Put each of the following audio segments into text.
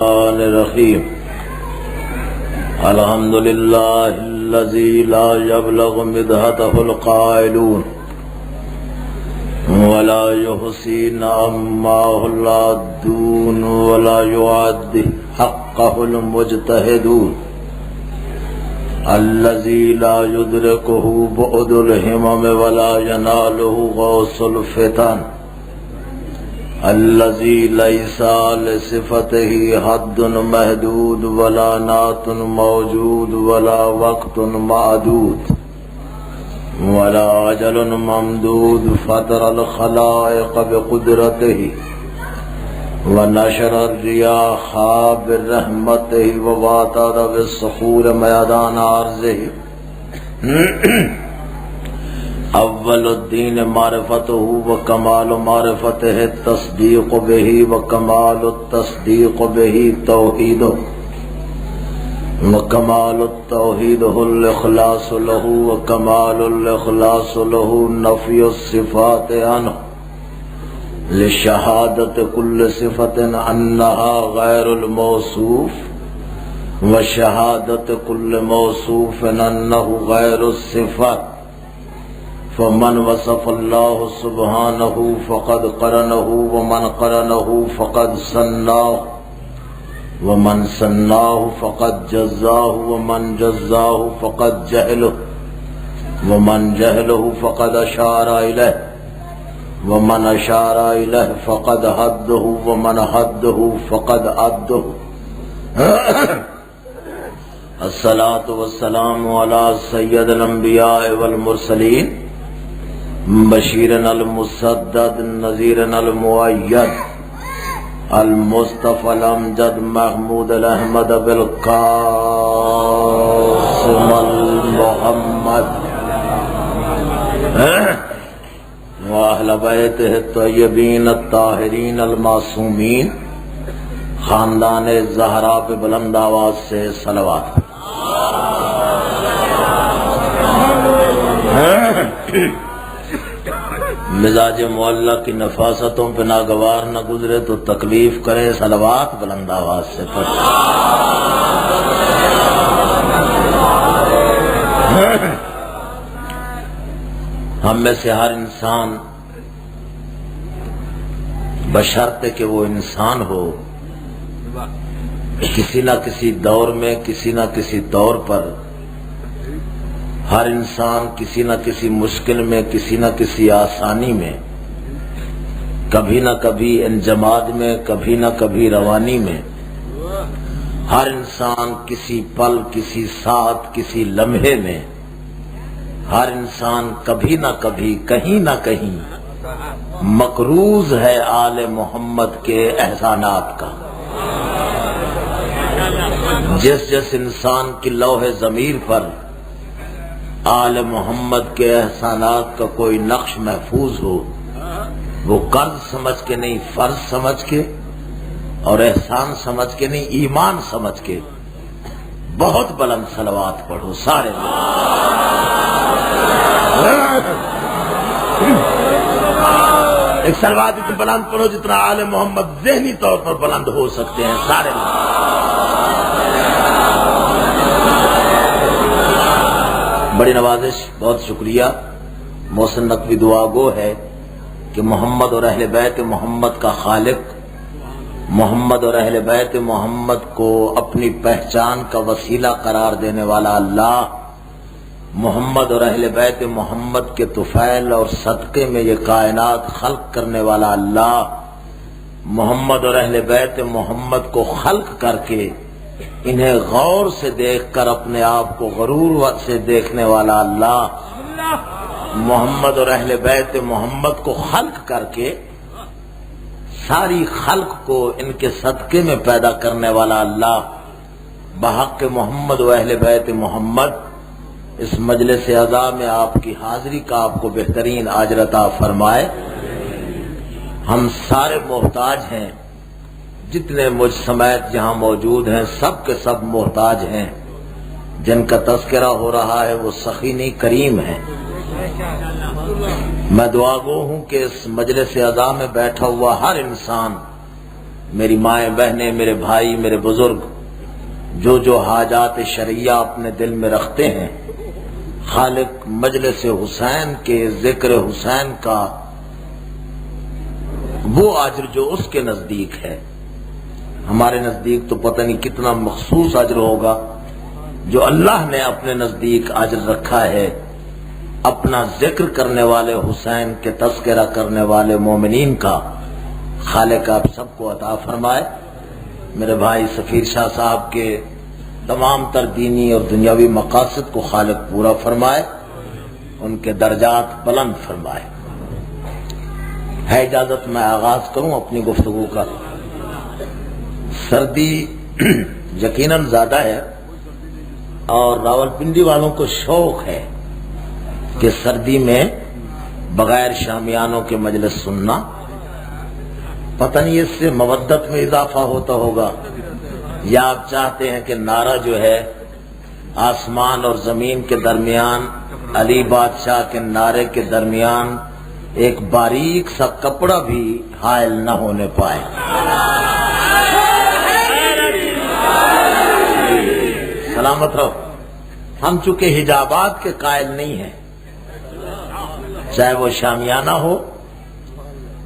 الرحمن الرحیم الحمد للہ الذی لا یبلغ مدحته القائلون ولا یحصی نعماہ العادون ولا یعد حقہ المجتہدون الذی لا یدرکہ بعد الہمم ولا ینالہ غوث الفتن الذی لیس لصفتہ حد محدود ولا نعت موجود ولا وقت معدود ولا اجل ممدود فطر الخلائق بقدرتہ ونشر الریاح برحمتہ وواتر بالصخور میدان عرضہ اول الدین معرفتہ وکمال معرفتہ التصدیق بہ وکمال التصدیق بہ توحیدہ وکمال التوحید الاخلاص لہ وکمال الاخلاص لہ نفی الصفات عنہ لشہادت کل صفت انہا غیر الموصوف وشہادت کل موصوف انہ غیر الصفات فمن وصف اللہ سبحانہ فقد قرنہ ومن قرنہ فقد سناہ ومن سناہ فقد جزاہ ومن جزاہ فقد جہلہ ومن جہلہ فقد اشار الیہ ومن اشار الیہ فقد حدہ ومن حدہ فقد عدہ الصلاۃ والسلام علی سید الانبیاء والمرسلین بشیرن المسدد نذیرن المؤید المصطفى الامجد محمود الاحمد بالقاسم المحمد واہل بیتہ الطیبین الطاہرین المعصومین خاندان زہرا پہ بلند آواز سے صلوات۔ مزاج معلّہ کی نفاستوں پہ ناگوار نہ گزرے تو تکلیف کرے، صلوات بلند آواز سے پڑھ۔ ہم میں سے ہر انسان بشرطے کہ وہ انسان ہو، کسی نہ کسی دور میں کسی نہ کسی طور پر ہر انسان کسی نہ کسی مشکل میں کسی نہ کسی آسانی میں کبھی نہ کبھی انجماد میں کبھی نہ کبھی روانی میں ہر انسان کسی پل کسی ساتھ کسی لمحے میں ہر انسان کبھی نہ کبھی کہیں نہ کہیں مقروض ہے آل محمد کے احسانات کا۔ جس جس انسان کی لوح ضمیر پر آل محمد کے احسانات کا کوئی نقش محفوظ ہو، وہ قرض سمجھ کے نہیں فرض سمجھ کے اور احسان سمجھ کے نہیں ایمان سمجھ کے بہت بلند صلوات پڑھو سارے لوگ۔ ایک صلوات اتنا بلند پڑھو جتنا آل محمد ذہنی طور پر بلند ہو سکتے ہیں سارے لوگ۔ بڑی نوازش، بہت شکریہ۔ محسن نقوی دعا گو ہے کہ محمد اور اہل بیت محمد کا خالق، محمد اور اہل بیت محمد کو اپنی پہچان کا وسیلہ قرار دینے والا اللہ، محمد اور اہل بیت محمد کے طفیل اور صدقے میں یہ کائنات خلق کرنے والا اللہ، محمد اور اہل بیت محمد کو خلق کر کے انہیں غور سے دیکھ کر اپنے آپ کو غرور سے دیکھنے والا اللہ، محمد اور اہل بیت محمد کو خلق کر کے ساری خلق کو ان کے صدقے میں پیدا کرنے والا اللہ، بحق محمد و اہل بیت محمد اس مجلس عزا میں آپ کی حاضری کا آپ کو بہترین اجر عطا فرمائے۔ ہم سارے محتاج ہیں، جتنے مجھ سمیت یہاں موجود ہیں سب کے سب محتاج ہیں۔ جن کا تذکرہ ہو رہا ہے وہ سخی نہیں کریم ہیں۔ میں دعا گو ہوں کہ اس مجلس عزا میں بیٹھا ہوا ہر انسان میری مائیں بہنیں، میرے بھائی، میرے بزرگ جو حاجات شرعیہ اپنے دل میں رکھتے ہیں، خالق مجلس حسین کے ذکر حسین کا وہ اجر جو اس کے نزدیک ہے، ہمارے نزدیک تو پتہ نہیں کتنا مخصوص اجر ہوگا، جو اللہ نے اپنے نزدیک اجر رکھا ہے اپنا ذکر کرنے والے حسین کے تذکرہ کرنے والے مومنین کا، خالق آپ سب کو عطا فرمائے۔ میرے بھائی سفیر شاہ صاحب کے تمام تر دینی اور دنیاوی مقاصد کو خالق پورا فرمائے، ان کے درجات بلند فرمائے۔ ہے اجازت میں آغاز کروں اپنی گفتگو کا۔ سردی یقیناً زیادہ ہے اور راولپنڈی والوں کو شوق ہے کہ سردی میں بغیر شامیانوں کے مجلس سننا، پتہ نہیں اس سے مودت میں اضافہ ہوتا ہوگا یا آپ چاہتے ہیں کہ نعرہ جو ہے آسمان اور زمین کے درمیان، علی بادشاہ کے نعرے کے درمیان ایک باریک سا کپڑا بھی حائل نہ ہونے پائے۔ سلامت رہو۔ ہم چونکہ حجابات کے قائل نہیں ہیں، چاہے وہ شامیانہ ہو،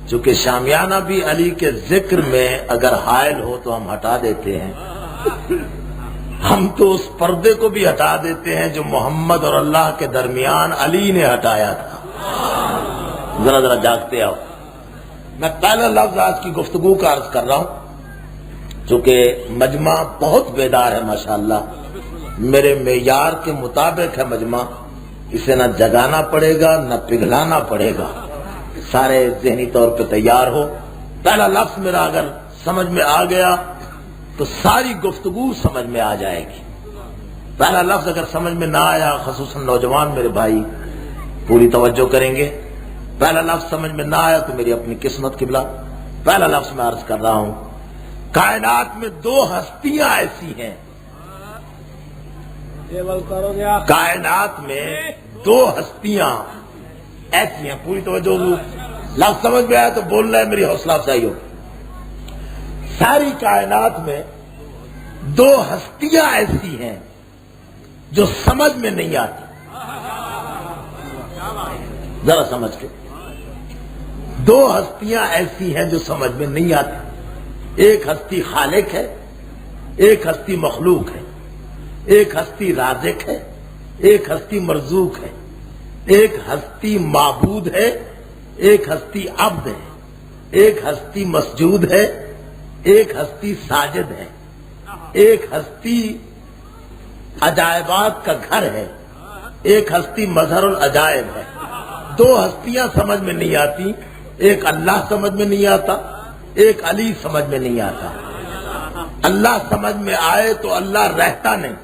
چونکہ شامیانہ بھی علی کے ذکر میں اگر حائل ہو تو ہم ہٹا دیتے ہیں، ہم تو اس پردے کو بھی ہٹا دیتے ہیں جو محمد اور اللہ کے درمیان علی نے ہٹایا تھا۔ ذرا ذرا جاگتے آؤ۔ میں پہلا لفظ آج کی گفتگو کا عرض کر رہا ہوں، چونکہ مجمع بہت بیدار ہے ماشاءاللہ، میرے معیار کے مطابق ہے مجمع، اسے نہ جگانا پڑے گا نہ پگھلانا پڑے گا، سارے ذہنی طور پہ تیار ہو۔ پہلا لفظ میرا اگر سمجھ میں آ گیا تو ساری گفتگو سمجھ میں آ جائے گی۔ پہلا لفظ اگر سمجھ میں نہ آیا، خصوصاً نوجوان میرے بھائی پوری توجہ کریں گے، پہلا لفظ سمجھ میں نہ آیا تو میری اپنی قسمت قبلہ۔ پہلا لفظ میں عرض کر رہا ہوں، کائنات میں دو ہستیاں ایسی ہیں، کائنات میں دو ہستیاں ایسی ہیں، پوری توجہ، لفظ سمجھ میں آیا تو بولنا ہے، میری حوصلہ افزائی ہو۔ ساری کائنات میں دو ہستیاں ایسی ہیں جو سمجھ میں نہیں آتی، ذرا سمجھ کے، دو ہستیاں ایسی ہیں جو سمجھ میں نہیں آتی۔ ایک ہستی خالق ہے، ایک ہستی مخلوق ہے، ایک ہستی رازق ہے، ایک ہستی مرزوق ہے، ایک ہستی معبود ہے، ایک ہستی عبد ہے، ایک ہستی مسجود ہے، ایک ہستی ساجد ہے، ایک ہستی عجائبات کا گھر ہے، ایک ہستی مظہر العجائب ہے۔ دو ہستیاں سمجھ میں نہیں آتی، ایک اللہ سمجھ میں نہیں آتا، ایک علی سمجھ میں نہیں آتا۔ اللہ سمجھ میں آئے تو اللہ رہتا نہیں،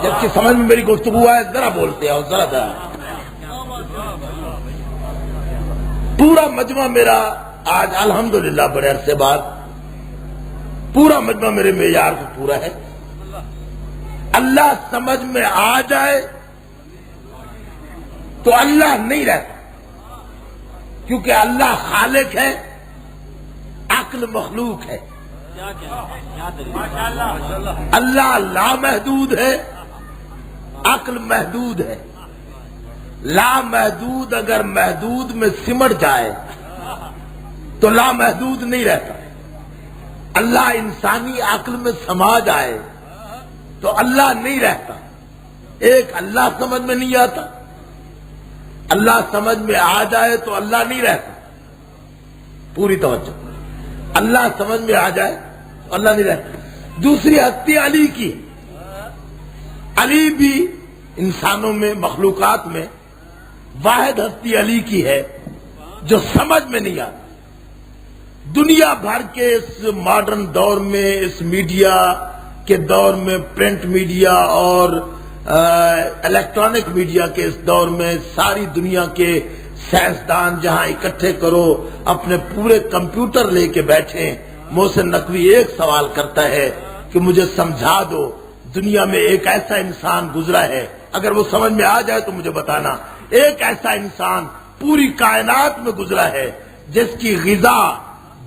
جبکہ سمجھ میں میری گفتگو آئے ذرا بولتے ہیں، ذرا ذرا۔ پورا مجمع میرا آج الحمدللہ بڑے عرصے بعد پورا مجمع میرے معیار کو پورا ہے۔ اللہ سمجھ میں آ جائے تو اللہ نہیں رہتا، کیونکہ اللہ خالق ہے، عقل مخلوق ہے۔ اللہ لامحدود ہے، عقل محدود ہے۔ لامحدود اگر محدود میں سمٹ جائے تو لامحدود نہیں رہتا۔ اللہ انسانی عقل میں سما جائے تو اللہ نہیں رہتا۔ ایک اللہ سمجھ میں نہیں آتا، اللہ سمجھ میں آ جائے تو اللہ نہیں رہتا۔ پوری توجہ، اللہ سمجھ میں آ جائے تو اللہ نہیں رہتا۔ دوسری ہستی علی کی، علی بھی انسانوں میں، مخلوقات میں واحد ہستی علی کی ہے جو سمجھ میں نہیں آتی۔ دنیا بھر کے اس ماڈرن دور میں، اس میڈیا کے دور میں، پرنٹ میڈیا اور الیکٹرانک میڈیا کے اس دور میں، ساری دنیا کے سائنسدان جہاں اکٹھے کرو، اپنے پورے کمپیوٹر لے کے بیٹھے، محسن نقوی ایک سوال کرتا ہے کہ مجھے سمجھا دو، دنیا میں ایک ایسا انسان گزرا ہے، اگر وہ سمجھ میں آ جائے تو مجھے بتانا، ایک ایسا انسان پوری کائنات میں گزرا ہے جس کی غذا،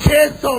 600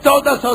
1400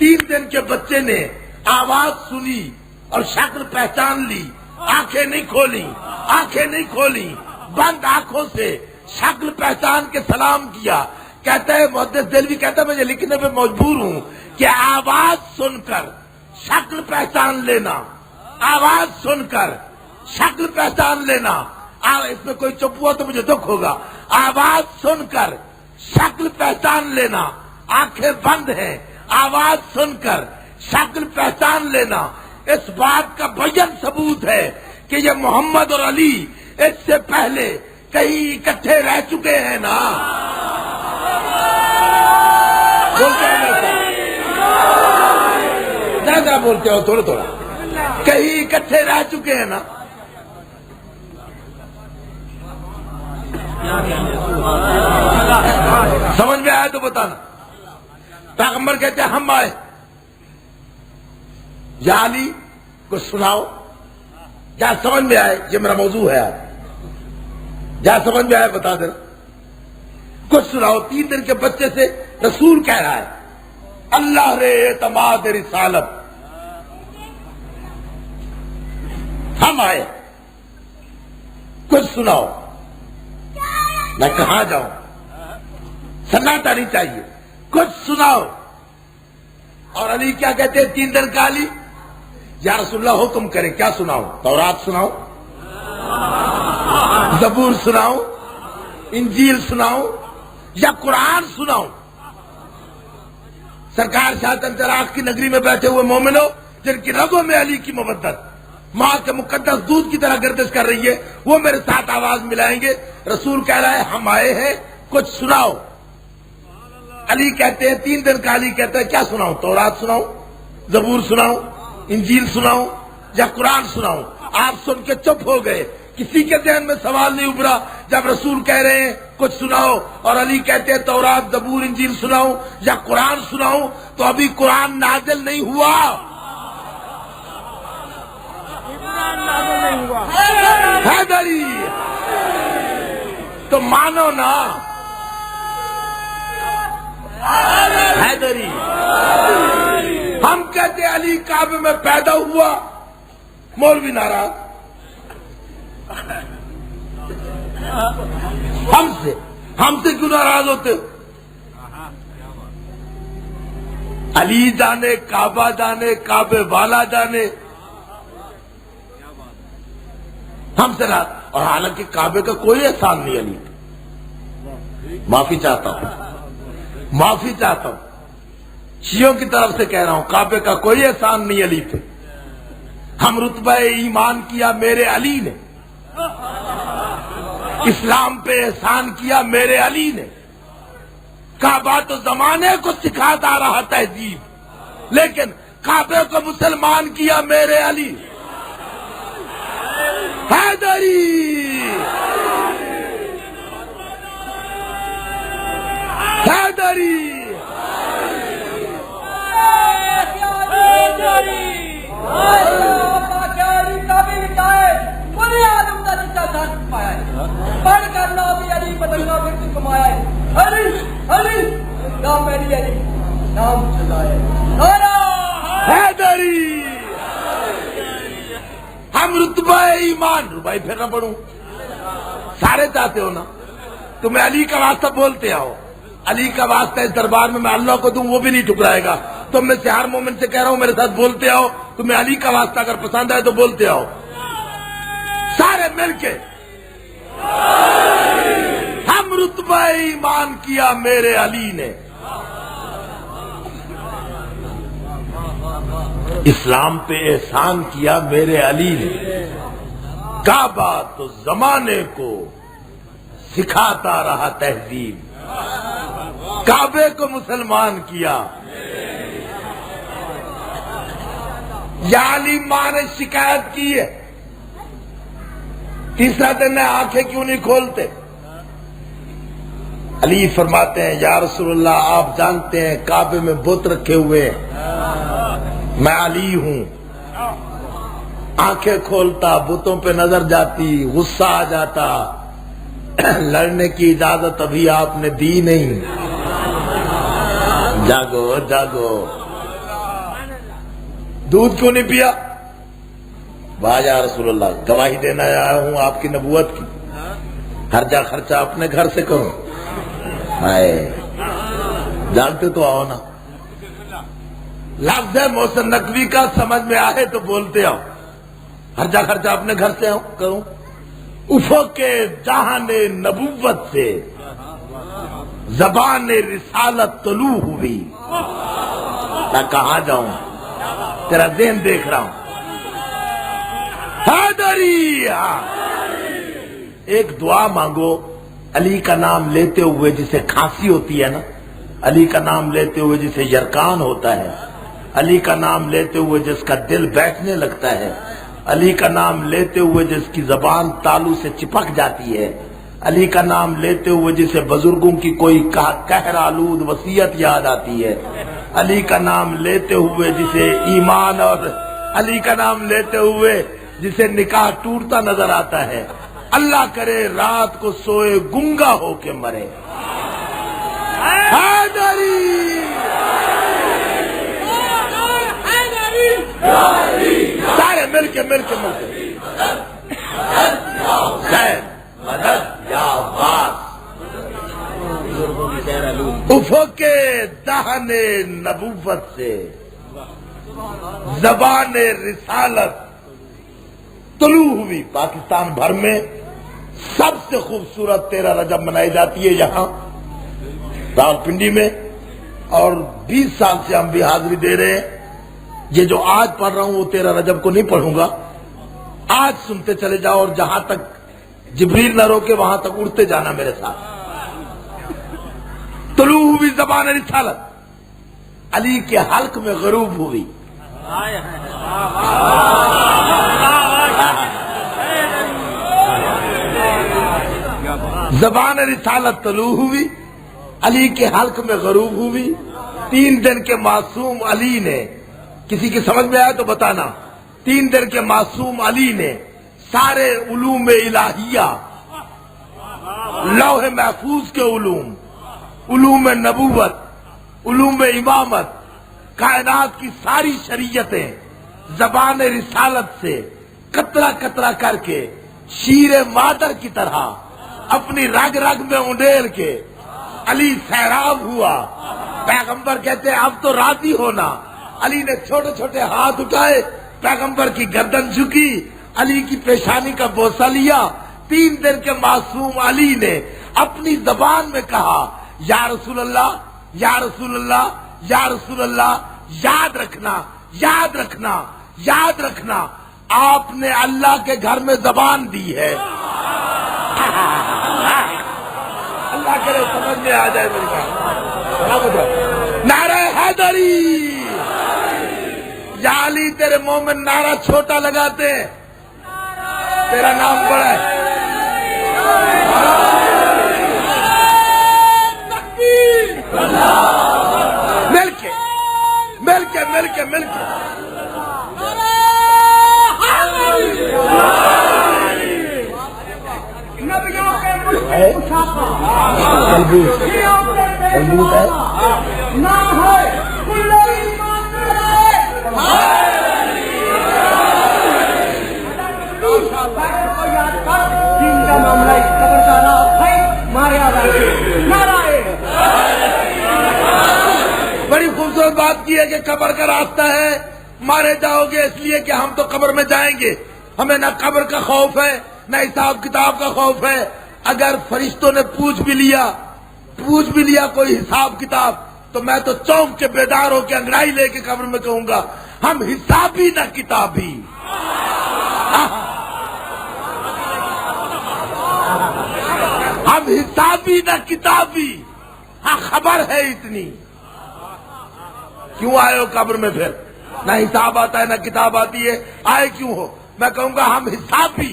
3 دن کے بچے نے آواز سنی اور شکل پہچان لی، آنکھیں نہیں کھولی، بند آنکھوں سے شکل پہچان کے سلام کیا. کہتا ہے محدث دہلوی کہتا ہے مجھے لکھنے پہ مجبور ہوں کہ آواز سن کر شکل پہچان لینا، آواز سن کر شکل پہچان لینا، اس میں کوئی چپ ہوا تو مجھے دکھ ہوگا. آواز سن کر شکل پہچان لینا، آنکھیں بند ہیں، آواز سن کر شکل پہچان لینا، اس بات کا بیان ثبوت ہے کہ یہ محمد اور علی اس سے پہلے کہیں اکٹھے رہ چکے ہیں نا. بولتے زیادہ بولتے ہو، تھوڑا کہیں اکٹھے رہ چکے ہیں نا. سمجھ میں آیا تو بتانا. پیغمبر کہتے ہیں ہم آئے، یا علی کچھ سناؤ. کیا سمجھ میں آئے؟ یہ میرا موضوع ہے آج. کیا سمجھ میں آئے بتا دینا. کچھ سناؤ. 3 دن کے بچے سے رسول کہہ رہا ہے اللہ رے اعتماد رسالت، ہم آئے، کچھ سناؤ. میں کہاں جاؤں؟ سناٹا نہیں چاہیے، کچھ سناؤ. اور علی کیا کہتے ہیں 3 دن کا علی؟ یا رسول اللہ حکم کرے، کیا سناؤ؟ تورات سناؤ، زبور سناؤ، انجیل سناؤ یا قرآن سناؤ؟ سرکار شاہتن چراغ کی نگری میں بیٹھے ہوئے مومنوں جن کی رگوں میں علی کی محبت ماں کے مقدس دودھ کی طرح گردش کر رہی ہے، وہ میرے ساتھ آواز ملائیں گے. رسول کہہ رہا ہے ہم آئے ہیں، کچھ سناؤ. علی کہتے ہیں 3 دن کا علی کہتا ہے کیا سناؤں؟ تورات سناؤں، زبور سناؤں، انجیل سناؤں یا قرآن سناؤں؟ آپ سن کے چپ ہو گئے. کسی کے ذہن میں سوال نہیں ابھرا جب رسول کہہ رہے ہیں کچھ سناؤ اور علی کہتے ہیں تورات، زبور، انجیل سناؤں یا قرآن سناؤں. تو ابھی قرآن نازل نہیں ہوا. حیدری تو مانو نا. حیدری ہم کہتے علی کعبے میں پیدا ہوا، مولوی ناراض. ہم سے کیوں ناراض ہوتے؟ علی جانے، کعبہ جانے، کعبے والا جانے، ہم سے ناراض. اور حالانکہ کعبے کا کوئی احسان نہیں علی. معافی چاہتا ہوں شیعوں کی طرف سے کہہ رہا ہوں، کعبے کا کوئی احسان نہیں علی پہ. ہم رتبہ ایمان کیا میرے علی نے، اسلام پہ احسان کیا میرے علی نے. کعبہ تو زمانے کو سکھاتا رہا تہذیب، لیکن کعبے کو مسلمان کیا میرے علی. حیدری ہم رتبہ ایمان ربائی پھر نہ پڑھوں. سارے چاہتے ہو نا تمہیں علی کا واسطہ بولتے آؤ. علی کا واسطہ اس دربار میں اللہ کو دوں وہ بھی نہیں ٹھکرائے گا. تم میں سے ہر مومن سے کہہ رہا ہوں میرے ساتھ بولتے آؤ. تمہیں علی کا واسطہ اگر پسند آئے تو بولتے آؤ سارے مل کے. ہم رتبہ ایمان کیا میرے علی نے، اسلام پہ احسان کیا میرے علی نے. کعبہ تو زمانے کو سکھاتا رہا تہذیب، کعبے کو مسلمان کیا. یا علی ماں نے شکایت کی ہے، تیسرا دن ہے آنکھیں کیوں نہیں کھولتے؟ علی فرماتے ہیں یا رسول اللہ آپ جانتے ہیں کعبے میں بت رکھے ہوئے ہیں، میں علی ہوں. آنکھیں کھولتا، بتوں پہ نظر جاتی، غصہ آ جاتا. لڑنے کی اجازت ابھی آپ نے دی نہیں. جاگو جاگو. دودھ کیوں نہیں پیا؟ واہ یا رسول اللہ، گواہی دینا آیا ہوں آپ کی نبوت کی، ہر جا خرچہ اپنے گھر سے کروں۔ ہائے، جانتے تو آؤ نا، لفظ ہے محسن نقوی کا، سمجھ میں آئے تو بولتے آؤ، ہر جا خرچہ اپنے گھر سے کروں۔ افق کے جہان نبوت سے زبان رسالت طلوع ہوئی، میں کہاں جاؤں، تیرا ذہن دیکھ رہا ہوں۔ حیدری، ایک دعا مانگو علی کا نام لیتے ہوئے جسے کھانسی ہوتی ہے نا، علی کا نام لیتے ہوئے جسے یرکان ہوتا ہے، علی کا نام لیتے ہوئے جس کا دل بیٹھنے لگتا ہے، علی کا نام لیتے ہوئے جس کی زبان تالو سے چپک جاتی ہے، علی کا نام لیتے ہوئے جسے بزرگوں کی کوئی قہر آلود وصیت یاد آتی ہے، علی کا نام لیتے ہوئے جسے ایمان، اور علی کا نام لیتے ہوئے جسے نکاح ٹوٹتا نظر آتا ہے، اللہ کرے رات کو سوئے گنگا ہو کے مرے۔ حیدری، سارے مل کے خیر مدد یا عباس، افق کے دہن نبوت سے زبان رسالت طلوع ہوئی۔ پاکستان بھر میں سب سے خوبصورت 13 رجب منائی جاتی ہے یہاں راولپنڈی میں، اور 20 سال سے ہم بھی حاضری دے رہے ہیں۔ یہ جو آج پڑھ رہا ہوں وہ 13 رجب کو نہیں پڑھوں گا، آج سنتے چلے جاؤ، اور جہاں تک جبریل نہ روکے وہاں تک اڑتے جانا میرے ساتھ۔ طلوع ہوئی زبان رسالت، علی کے حلق میں غروب ہوئی۔ زبان رسالت طلوع ہوئی، علی کے حلق میں غروب ہوئی۔ 3 دن کے معصوم علی نے، کسی کی سمجھ میں آیا تو بتانا، 3 دن کے معصوم علی نے سارے علوم الہیہ، لوح محفوظ کے علوم، علوم نبوت، علوم امامت، کائنات کی ساری شریعتیں زبان رسالت سے قطرہ قطرہ کر کے شیر مادر کی طرح اپنی رگ رگ میں انڈیل کے علی سیراب ہوا۔ پیغمبر کہتے ہیں اب تو راضی ہونا۔ علی نے چھوٹے چھوٹے ہاتھ اٹھائے، پیغمبر کی گردن جھکی، علی کی پیشانی کا بوسہ لیا۔ 3 دن کے معصوم علی نے اپنی زبان میں کہا یا رسول اللہ، یا رسول اللہ، یا رسول اللہ، یاد رکھنا، یاد رکھنا، یاد رکھنا، آپ نے اللہ کے گھر میں زبان دی ہے۔ اللہ کرے سمجھ میں آ جائے میری بات۔ نعرہ حیدری، یا علی تیرے مومن نعرہ چھوٹا لگاتے ہیں، تیرا نام بڑا ہے۔ مل کے مل کے مل کے مل کے بڑی خوبصورت بات کی ہے کہ قبر کا راستہ ہے، مارے جاؤ گے، اس لیے کہ ہم تو قبر میں جائیں گے، ہمیں نہ قبر کا خوف ہے نہ حساب کتاب کا خوف ہے۔ اگر فرشتوں نے پوچھ بھی لیا کوئی حساب کتاب، تو میں تو چونک کے بیدار ہو کے انگڑائی لے کے قبر میں کہوں گا ہم حسابی نہ کتابی۔ ہم حسابی نہ کتابی، ہاں خبر ہے اتنی۔ کیوں آئے ہو قبر میں؟ پھر نہ حساب آتا ہے نہ کتاب آتی ہے، آئے کیوں ہو؟ میں کہوں گا ہم حسابی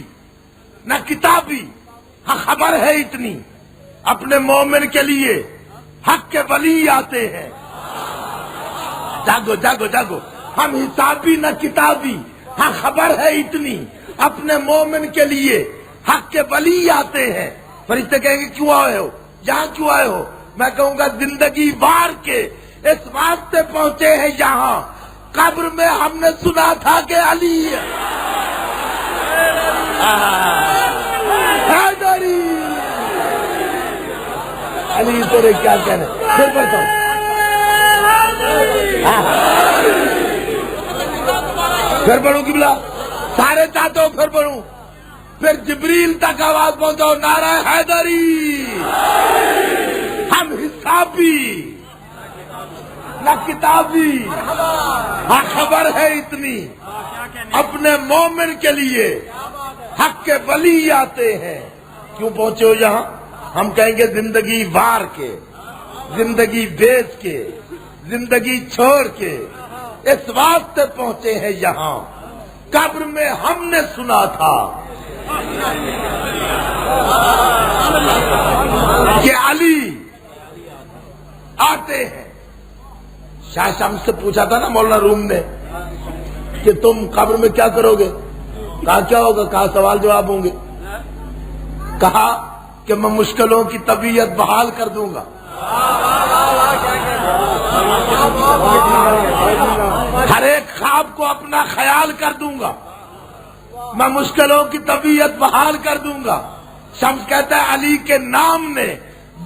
نہ کتابی، ہاں خبر ہے اتنی۔ اپنے مومن کے لیے حق کے ولی آتے ہیں، جاگو جاگو جاگو، ہم حسابی نہ کتابی، ہاں خبر ہے اتنی۔ اپنے مومن کے لیے حق کے ولی آتے ہیں۔ فرشتے کہیں گے کیوں آئے ہو، یہاں کیوں آئے ہو؟ میں کہوں گا زندگی بار کے اس واسطے پہنچے ہیں یہاں قبر میں ہم نے سنا تھا کہ علی حیدری، علی تیرے کیا کہنے، پھر پڑھتا ہوں پھر پڑھوں قبلہ، سارے چاہتے ہو پھر پڑھوں، پھر جبریل تک آواز پہنچاؤ، نعرہ حیدری، ہم حسابی نہ کتابی، ہاں خبر ہے اتنی اپنے مومن کے لیے حق کے ولی آتے ہیں۔ کیوں پہنچے ہو یہاں؟ ہم کہیں گے زندگی وار کے، زندگی بیچ کے، زندگی چھوڑ کے اس واسطے پہنچے ہیں یہاں، قبر میں ہم نے سنا تھا کہ علی آتے ہیں۔ شاہ شمس سے پوچھا تھا نا مولانا روم نے کہ تم قبر میں کیا کرو گے؟ کہا کیا ہوگا؟ کہا سوال جواب ہوں گے۔ کہا کہ میں مشکلوں کی طبیعت بحال کر دوں گا، ہر ایک خواب کو اپنا خیال کر دوں گا، میں مشکلوں کی طبیعت بحال کر دوں گا۔ شمس کہتا ہے علی کے نام نے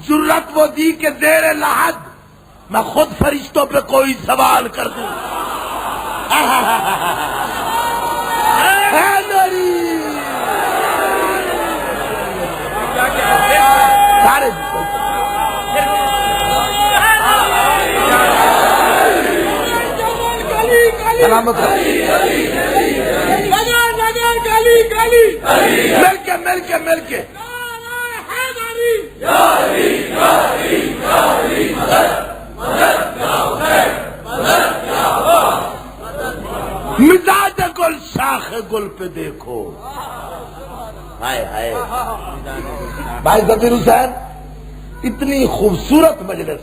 جرت وہ دی کہ زیر لحد میں خود فرشتوں پہ کوئی سوال کر دوں۔ سارے سلامت مل کے مزاج گل شاخ گل پہ دیکھو، ہائے ہائے بھائی ظفیر حسین، اتنی خوبصورت مجلس،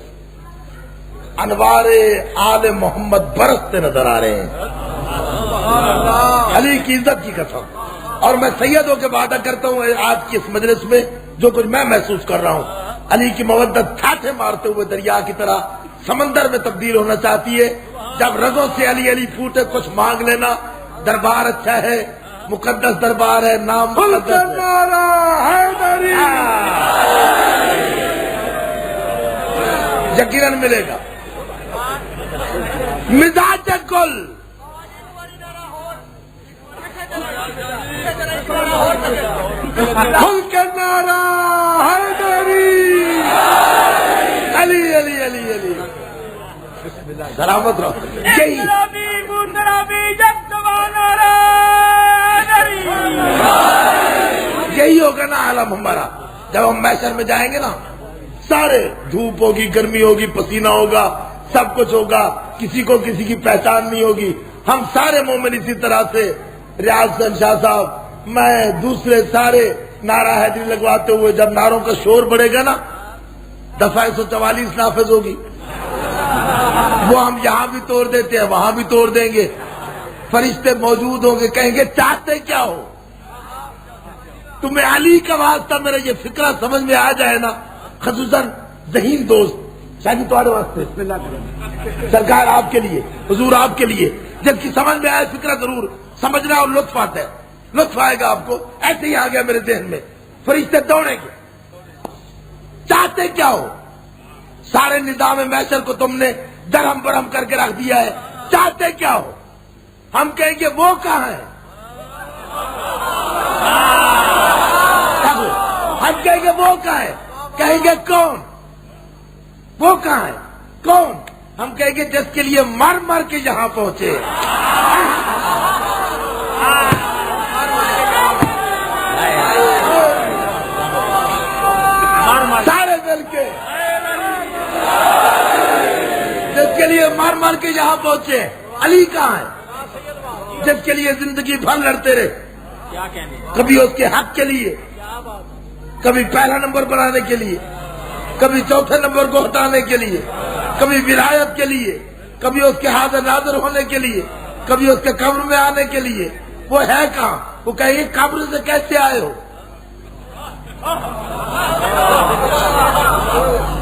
انوار آل محمد برستے نظر آ رہے ہیں، علی کی عزت کی قسم۔ اور میں سیدوں کے وعدہ کرتا ہوں آج کی اس مجلس میں جو کچھ میں محسوس کر رہا ہوں، علی کی مودت چھاٹے مارتے ہوئے دریا کی طرح سمندر میں تبدیل ہونا چاہتی ہے۔ جب رگوں سے علی علی پھوٹے، کچھ مانگ لینا، دربار اچھا ہے، مقدس دربار ہے، نام مقدس ہے، یقیناً ملے گا۔ مزاج گل کھل کے نعرہ حیدری، علی علی علی علی، سلامت رہو۔ یہی ہوگا نا عالم ہمارا، جب ہم محشر میں جائیں گے نا، سارے دھوپ ہوگی، گرمی ہوگی، پسینہ ہوگا، سب کچھ ہوگا، کسی کو کسی کی پہچان نہیں ہوگی، ہم سارے مومن اسی طرح سے، ریاض حسین شاہ صاحب، میں، دوسرے سارے نعرہ حیدری لگواتے ہوئے جب نعروں کا شور بڑھے گا نا، دفعہ 144 نافذ ہوگی، وہ ہم یہاں بھی توڑ دیتے ہیں، وہاں بھی توڑ دیں گے، فرشتے موجود ہوں گے، کہیں گے چاہتے کیا ہو؟ تمہیں علی کا واسطہ میرا یہ فکرہ سمجھ میں آ جائے نا، خصوصاً ذہین دوست، شاید تمہارے واسطے سرکار آپ کے لیے، حضور آپ کے لیے، جب کی سمجھ میں آئے فکرہ ضرور سمجھنا، اور لطف آتا ہے، لطف آئے گا آپ کو۔ ایسے ہی آ گیا میرے ذہن میں، فرشتے دوڑیں گے، چاہتے کیا ہو؟ سارے نظام محشر کو تم نے درہم برہم کر کے رکھ دیا ہے، چاہتے کیا ہو؟ ہم کہیں گے وہ کہاں ہے؟ ہم کہیں گے وہ کہاں ہے؟ کہیں گے کون؟ وہ کہاں ہے؟ کون؟ ہم کہیں گے جس کے لیے مر مر کے یہاں پہنچے۔ سارے مل کے جس کے لیے مر مر کے یہاں پہنچے، علی کہاں ہے؟ جس کے لیے زندگی بھر لڑتے رہے، کبھی اس کے حق کے لیے، کبھی پہلا نمبر بنانے کے لیے، کبھی چوتھے نمبر کو ہٹانے کے لیے، کبھی ولایت کے لیے، کبھی اس کے حاضر ناظر ہونے کے لیے، کبھی اس کے قبر میں آنے کے لیے۔ وہ ہے کہاں؟ وہ کہیں گے قبر سے کیسے آئے ہو؟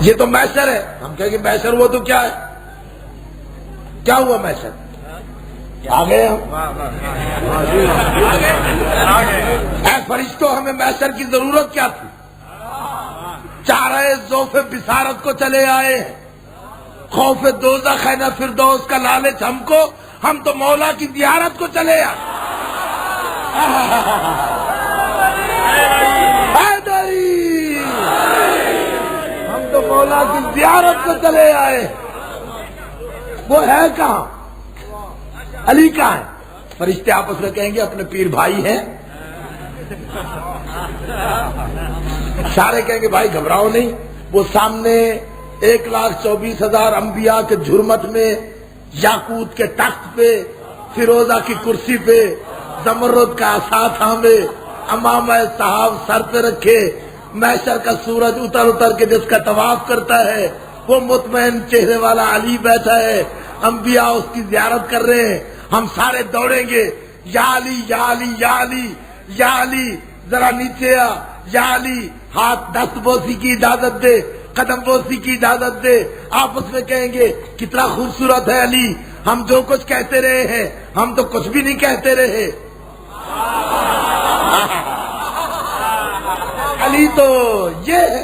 یہ تو محشر ہے۔ ہم کہیں گے محشر وہ تو کیا ہے؟ کیا ہوا محشر؟ آ گئے ہم. اے فرشتوں، ہمیں محشر کی ضرورت کیا تھی؟ چارہ ذوف بصارت کو چلے آئے ہیں، خوف دوزخ ہے نہ فردوس کا لالچ ہم کو، ہم تو مولا کی زیارت کو چلے آئے. حیدری، ہم تو مولا کی زیارت کو چلے آئے. وہ ہے کہاں؟ علی کہاں ہے؟ فرشتے آپس میں کہیں گے اپنے پیر بھائی ہیں. سارے کہیں گے بھائی گھبراؤ نہیں، وہ سامنے 1,24,000 انبیاء کے جھرمٹ میں، یاقوت کے تخت پہ، فیروزہ کی کرسی پہ، زمرد کا عصا تھامے، امامہ صحاب سر پہ رکھے، محشر کا سورج اتر اتر کے جس کا طواف کرتا ہے، وہ مطمئن چہرے والا علی بیٹھا ہے، انبیاء اس کی زیارت کر رہے ہیں. ہم سارے دوڑیں گے، یا علی یا علی یا علی یا علی، ذرا نیچے آ، یا علی ہاتھ دست بوسی کی اجازت دے، قدم بوسی کی اجازت دے. آپس میں کہیں گے کتنا خوبصورت ہے علی، ہم جو کچھ کہتے رہے ہیں ہم تو کچھ بھی نہیں کہتے رہے. علی تو یہ ہے،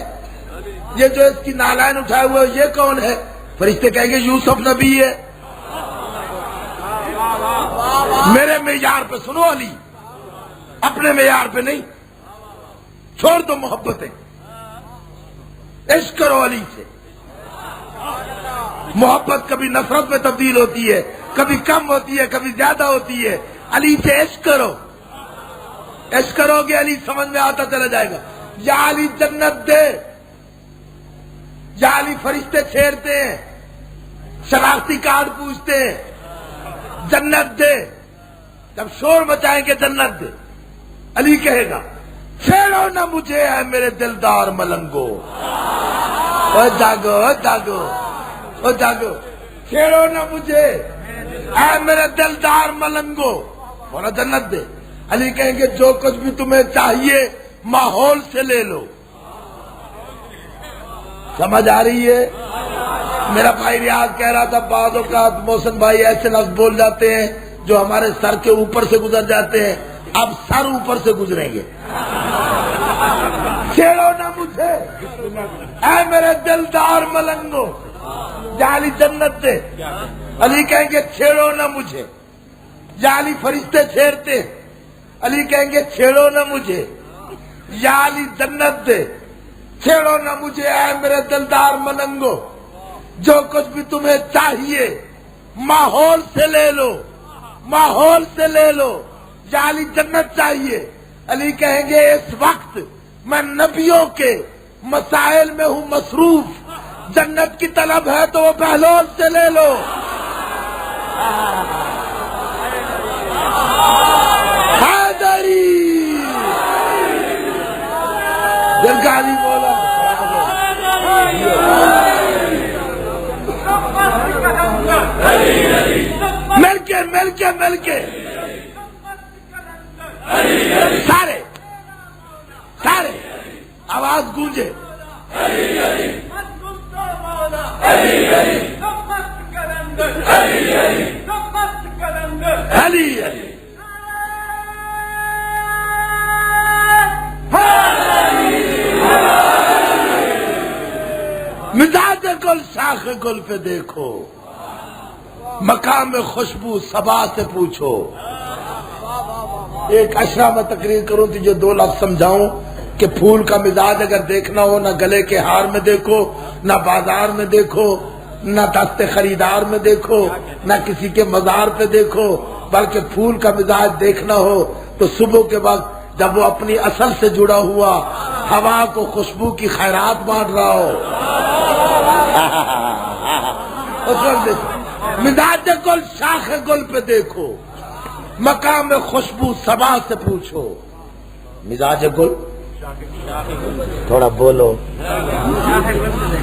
یہ جو اس کی نالائن اٹھائے ہوئے یہ کون ہے؟ فرشتے کہیں گے یوسف نبی ہے. میرے معیار پہ سنو علی، اپنے معیار پہ نہیں. چھوڑ دو محبتیں، عشق کرو علی سے. محبت کبھی نفرت میں تبدیل ہوتی ہے، کبھی کم ہوتی ہے، کبھی زیادہ ہوتی ہے. علی سے عشق کرو، عشق کرو گے علی سمجھ میں آتا چلا جائے گا. یا علی جنت دے، یا علی فرشتے چھیڑتے ہیں، شناختی کارڈ پوچھتے ہیں، جنت دے. جب شور مچائیں گے جنت دے، علی کہے گا چھیڑو نہ مجھے اے میرے دلدار ملنگو. او جاگو او جاگو او جاگو، چھیڑو نہ مجھے اے میرے دلدار ملنگو، بولا جنت دے. علی کہیں گے جو کچھ بھی تمہیں چاہیے ماحول سے لے لو. سمجھ آ رہی ہے؟ میرا بھائی ریاض کہہ رہا تھا بعض اوقات محسن بھائی ایسے لفظ بول جاتے ہیں جو ہمارے سر کے اوپر سے گزر جاتے ہیں. اب سر اوپر سے گزریں گے. چھیڑو نہ مجھے اے میرے دلدار ملنگو، یا علی جنت دے. علی کہیں گے چھیڑو نہ مجھے، یا علی فرشتے چھیڑتے. علی کہیں گے چھیڑو نہ مجھے، یا علی جنت دے. چھیڑو نہ مجھے اے میرے دلدار ملنگو، جو کچھ بھی تمہیں چاہیے ماحول سے لے لو، ماحول سے لے لو. یا علی جنت چاہیے. علی کہیں گے اس وقت میں نبیوں کے مسائل میں ہوں مصروف، جنت کی طلب ہے تو وہ بہلول سے لے لو. حیدری دل کا علی بولا. مل کے مل کے مل کے سارے سارے آواز گونجے. علی علی مزاج گل شاخ گل پہ دیکھو، مقام خوشبو صبا سے پوچھو. ایک اشرا میں تقریر کروں تو یہ 2 لفظ سمجھاؤں کہ پھول کا مزاج اگر دیکھنا ہو، نہ گلے کے ہار میں دیکھو، نہ بازار میں دیکھو، نہ دست خریدار میں دیکھو، نہ کسی کے مزار پہ دیکھو، بلکہ پھول کا مزاج دیکھنا ہو تو صبح کے وقت جب وہ اپنی اصل سے جڑا ہوا ہوا کو خوشبو کی خیرات بانٹ رہا ہو، اس وقت دیکھو. مزاج گل شاخ گل پہ دیکھو، مقام خوشبو صبا سے پوچھو. مزاج گل تھوڑا بولو.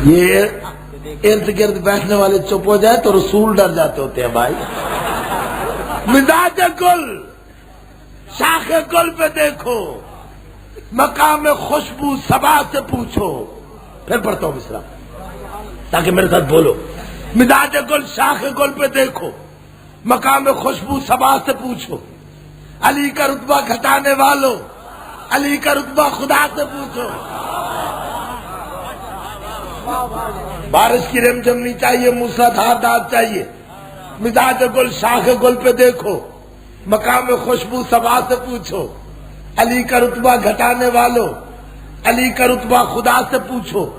یہ ارد گرد بیٹھنے والے چپ ہو جائے تو رسول ڈر جاتے ہوتے ہیں بھائی. مزاج گل شاخ گل پہ دیکھو، مقام خوشبو صبا سے پوچھو. پھر پڑھتا ہوں مصرع تاکہ میرے ساتھ بولو. مزاج گل شاخ گل پہ دیکھو، مقام خوشبو صبا سے پوچھو، علی کا رتبہ گھٹانے والوں، علی کا رتبہ خدا سے پوچھو۔ بارش کی رمجم نہیں چاہیے، موسلادھار داد چاہیے۔ مزاج گل شاخ گل پہ دیکھو، مقام خوشبو صبا سے پوچھو، علی کا رتبہ گھٹانے والوں، علی کا رتبہ خدا سے پوچھو،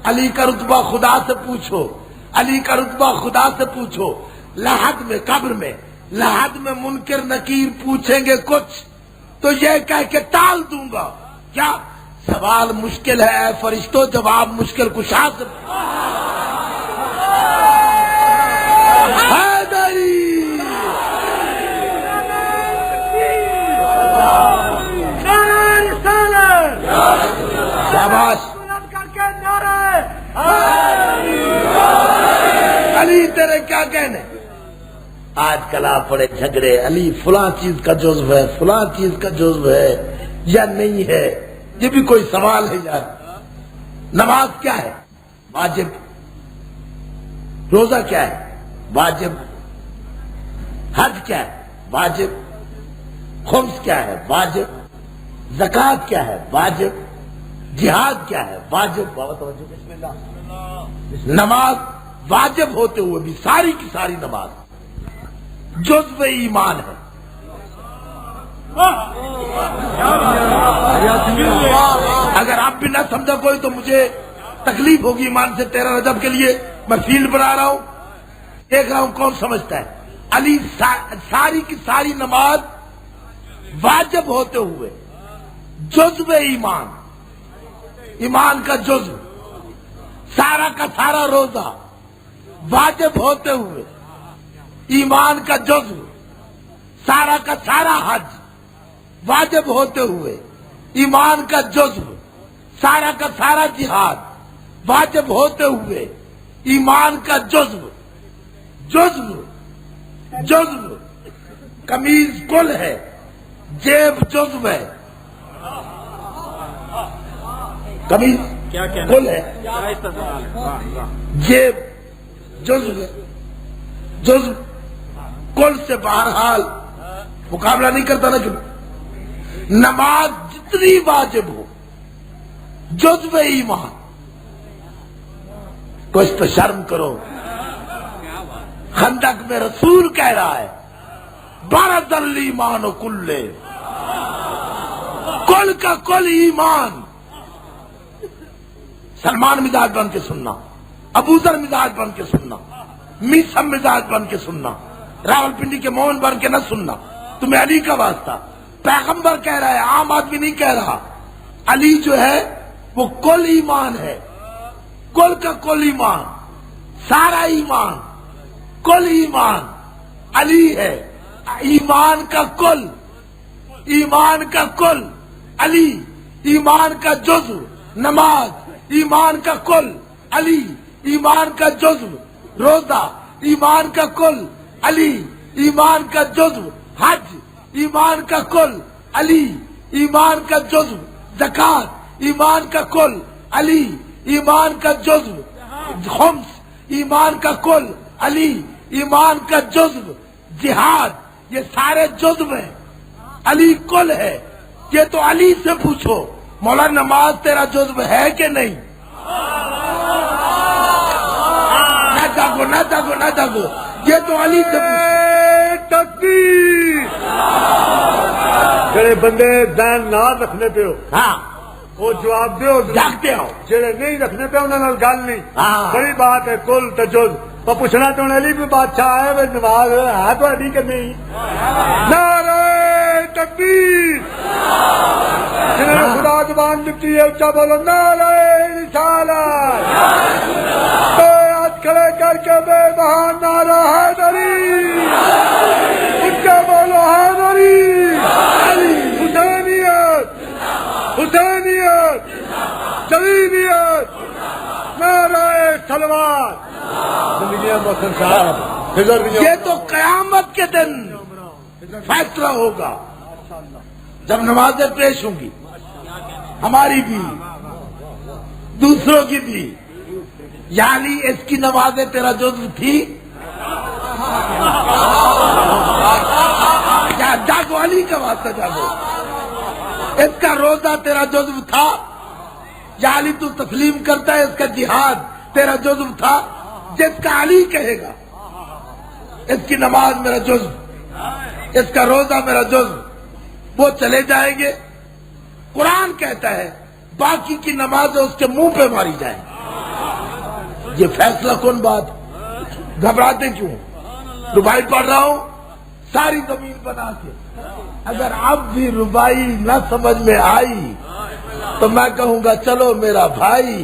علی کا رتبہ خدا سے پوچھو، علی کا رتبہ خدا سے پوچھو۔ لحد میں، قبر میں، لحد میں منکر نکیر پوچھیں گے کچھ تو یہ کہہ کے ٹال دوں گا، کیا سوال مشکل ہے اے فرشتوں، جواب مشکل کشا سے۔ حیدری شاباش، علی تیرے کیا کہنے؟ آج کل آپ پڑے جھگڑے، علی فلاں چیز کا جزو ہے، فلاں چیز کا جزو ہے یا نہیں ہے، یہ بھی کوئی سوال ہے یار؟ نماز کیا ہے؟ واجب۔ روزہ کیا ہے؟ واجب۔ حج کیا ہے؟ واجب۔ خمس کیا ہے؟ واجب۔ زکوٰۃ کیا ہے؟ واجب۔ جہاد کیا ہے؟ واجب۔ بابا توجہ، بسم اللہ۔ نماز واجب ہوتے ہوئے بھی ساری کی ساری نماز جزو ایمان ہے۔ اگر آپ بھی نہ سمجھا کوئی تو مجھے تکلیف ہوگی ایمان سے۔ 13 رجب کے لیے میں فیلڈ بنا رہا ہوں، دیکھ رہا ہوں کون سمجھتا ہے۔ علی ساری کی ساری نماز واجب ہوتے ہوئے جزو ایمان، ایمان کا جزو، سارا کا سارا روزہ واجب ہوتے ہوئے ایمان کا جزو، سارا کا سارا حج واجب ہوتے ہوئے ایمان کا جزو، سارا کا سارا جہاد واجب ہوتے ہوئے ایمان کا جزو۔ جزو جزو، قمیض کل ہے، جیب جزو ہے۔ قمیض کل ہے، جیب جزو ہے۔ جزو کل سے بہرحال مقابلہ نہیں کرتا نا۔ کہ نماز جتنی واجب ہو جزو ایمان، کچھ تو شرم کرو۔ خندق میں رسول کہہ رہا ہے بارد الایمان کلے، کل کا کل ایمان۔ سلمان مزاج بن کے سننا، ابوذر مزاج بن کے سننا، میسم مزاج بن کے سننا، راول پنڈی کے مومن بن کے نہ سننا۔ تمہیں علی کا واسطہ، پیغمبر کہہ رہا ہے، عام آدمی نہیں کہہ رہا۔ علی جو ہے وہ کل ایمان ہے، کل کا کل ایمان، سارا ایمان، کل ایمان علی ہے۔ ایمان کا کل، ایمان کا کل علی، ایمان کا جزو نماز، ایمان کا کل علی، ایمان کا جزو روزہ، ایمان کا کل علی، ایمان کا جزو حج، ایمان کا کل علی، ایمان کا جزو زکوٰۃ، ایمان کا کل علی، ایمان کا جزو خمس، ایمان کا کل علی، ایمان کا جزو جہاد۔ یہ سارے جزو ہیں، علی کل ہے۔ یہ تو علی سے پوچھو مولا نماز تیرا جزو ہے کہ نہیں؟ نہ جاگو نہ جاگو نہ جاگو، یہ تو علی سے پوچھو۔ تکبیر! جڑے بندے ذہن نہ رکھنے پہ ہو ہاں وہ جواب دیو، جاگتے ہو۔ جڑے نہیں رکھنے پہ انہوں نے گل نہیں۔ ہاں۔ بڑی بات ہے کل تجز تو پوچھنا تو علی بھی بادشاہ ہے، وہ نماز ہے تو علی کہ نہیں؟ نعرہ تکبیر! جنہوں نے خدا زبان دیتی ہے اچھا بولو نعرہ رسالت! تو ہاتھ کھڑے کر کے بے بہان نعرہ حیدری! اچھا بولو حیدری! حسینیت! حسینیت! شریعیت! نعرہ سلوات! زندگیاں محسن صاحب، یہ تو قیامت کے دن فیصلہ ہوگا جب نمازیں پیش ہوں گی، ہماری بھی دوسروں کی بھی۔ یعنی اس کی نمازیں تیرا جزو تھی جاگو علی کا واسطہ جاگو. اس کا روزہ تیرا جزو تھا یا علی تو تسلیم کرتا ہے اس کا جہاد تیرا جزو تھا؟ جس کا علی کہے گا اس کی نماز میرا جزو، اس کا روزہ میرا جزو، وہ چلے جائیں گے. قرآن کہتا ہے باقی کی نمازیں اس کے منہ پہ ماری جائیں. یہ فیصلہ کن بات؟ گھبراتے کیوں؟ ربائی پڑھ رہا ہوں ساری زمین بنا کے. اگر اب بھی ربائی نہ سمجھ میں آئی تو میں کہوں گا چلو میرا بھائی.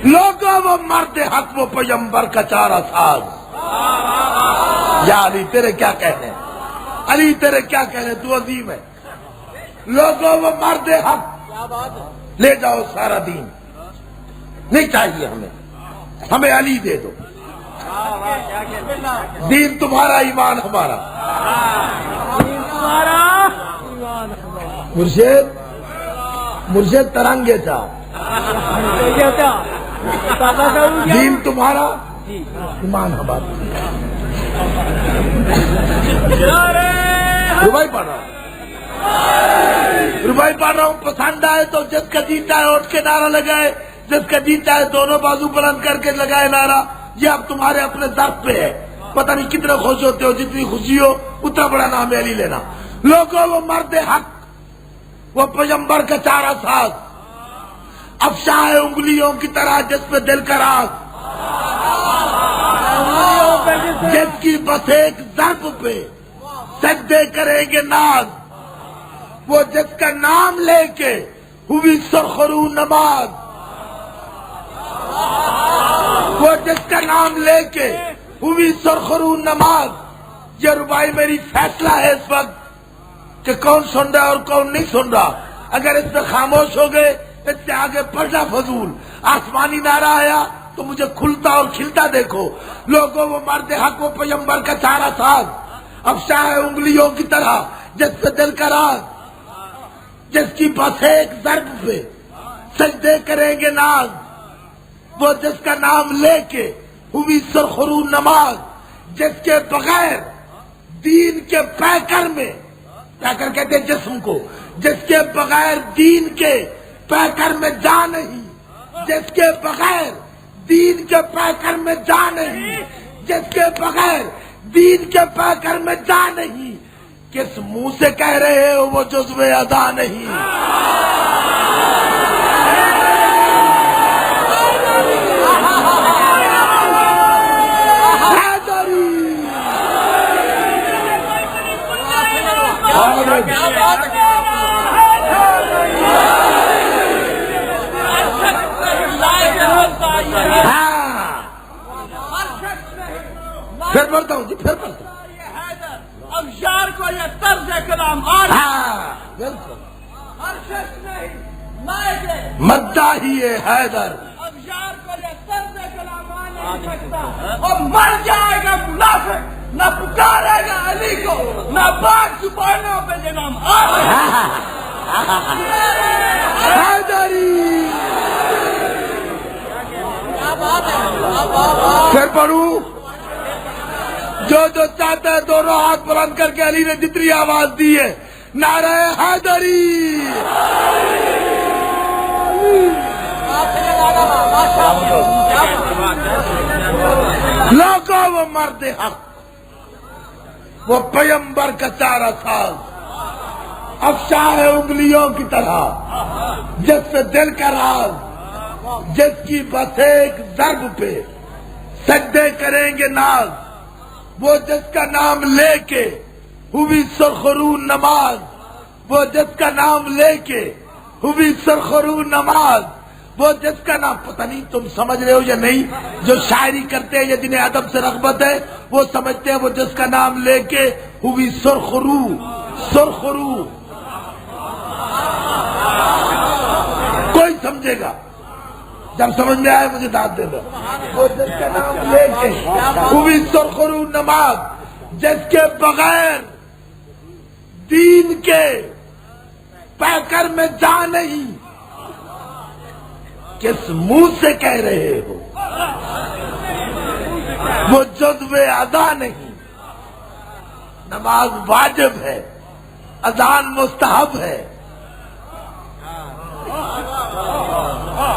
لوگوں وہ مرد حق وہ پیغمبر کا چارہ ساز. یا علی تیرے کیا کہنے، علی تیرے کیا کہنے، تو عظیم ہے. لوگوں وہ مرد حق، لے جاؤ سارا دین، نہیں چاہیے ہمیں علی دے دو. دین تمہارا، ایمان ہمارا. مرشد ترنگے تھا، دین تمہارا، ایمان ہمارا. ربائی پڑھ رہا ہوں، ربائی پڑھ رہا ہوں. پسند آئے تو جس کا جیتا ہے اٹھ کے نعرہ لگائے، جس کا جیتا ہے دونوں بازو بلند کر کے لگائے نعرہ. یہ اب تمہارے اپنے درد پہ ہے. پتہ نہیں کتنے خوش ہوتے ہو، جتنی خوشی ہو اتنا بڑا نام ہے علی لینا. لوگوں وہ مرد حق وہ پیغمبر کا چارہ ساز، افشا ہے انگلیوں کی طرح جس پہ دل کا راز. جس کی بس ایک ضرب پہ سجدے کریں گے ناز، وہ جس کا نام لے کے ہوئی سرخرو نماز. وہ جس کا نام لے کے ہوئی سرخرو نماز. یہ ربائی میری فیصلہ ہے اس وقت کہ کون سن رہا اور کون نہیں سن رہا. اگر اس پہ خاموش ہو گئے اس سے آگے پڑھنا فضول. آسمانی نعرہ آیا تو مجھے کھلتا اور کھلتا دیکھو. لوگوں وہ مرد حق وہ پیغمبر کا چارہ ساز، افشا ہے انگلیوں کی طرح جس پہ دل کا راز. جس کی بس ایک ضرب پہ سجدے کریں گے ناز، وہ جس کا نام لے کے ہوئی سرخرو نماز. جس کے بغیر دین کے پیکر میں، پیکر کہتے ہیں جسم کو، جس کے بغیر دین کے پیکر میں جا نہیں، جس کے بغیر دین کے پیکر میں جا نہیں، جس کے بغیر دین کے پیکر میں جا نہیں. کس منہ سے کہہ رہے ہو وہ جزو ادا نہیں. پھر پڑھتا ہوں جی، پھر پڑھتا ہوں. ابشار کو یہ طرز کلام بالکل ہر شخص نہیں مائے مداحی حیدر. ابشار کو یہ طرز کلام آ نہیں سکتا. اور مر جائے گا منافق، نہ پکارے گا علی کو، نہ بات زبانوں پہ یہ نام حیدری. پھر پڑھوں. جو چاہتا ہے دونوں ہاتھ بلند کر کے علی نے جتنی آواز دی ہے نعرہ حیدری. لوگوں وہ مرد حق وہ پیغمبر کا چارہ ساز، افشا ہے انگلیوں کی طرح جس پہ دل کا راز. جس کی بس ایک ضرب پہ سجدے کریں گے ناز، وہ جس کا نام لے کے ہوئی سرخرو نماز. وہ جس کا نام لے کے ہوئی سرخرو نماز. وہ جس کا نام، پتہ نہیں تم سمجھ رہے ہو یا نہیں، جو شاعری کرتے ہیں یا جنہیں ادب سے رغبت ہے وہ سمجھتے ہیں وہ جس کا نام لے کے ہوئی سرخرو. سرخرو کوئی سمجھے گا، جب سمجھ میں آئے مجھے داد دے دو. وہ جس کا نام لے کے ہوئی سرخرو نماز، جس کے بغیر دین کے پیکر میں جا نہیں، کس منہ سے کہہ رہے ہو؟ وہ جزو ادا نہیں، نماز واجب ہے، اذان مستحب ہے،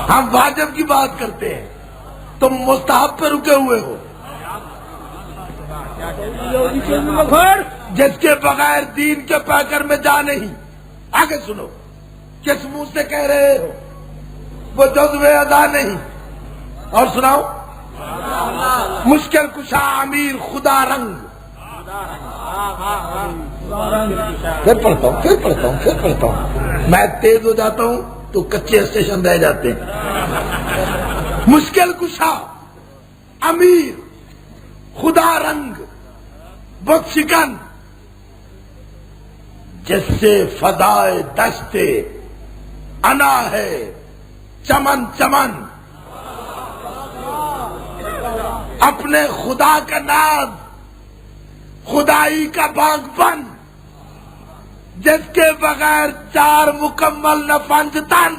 ہم واجب کی بات کرتے ہیں، تم مستحب پہ رکے ہوئے ہو۔ جس کے بغیر دین کے پیکر میں جا نہیں، آگے سنو، کس منہ سے کہہ رہے ہو؟ وہ جزو ادا نہیں۔ اور سناؤ، مشکل کشا امیر خدا رنگ۔ پھر پڑھتا ہوں، میں تیز ہو جاتا ہوں تو کچے اسٹیشن رہ جاتے ہیں۔ مشکل کشا امیر خدا رنگ بت شکن، جس سے فضائے دشتے انا ہے چمن چمن، اپنے خدا کا ناز خدائی کا باغبن، جس کے بغیر چار مکمل نہ پنج تن،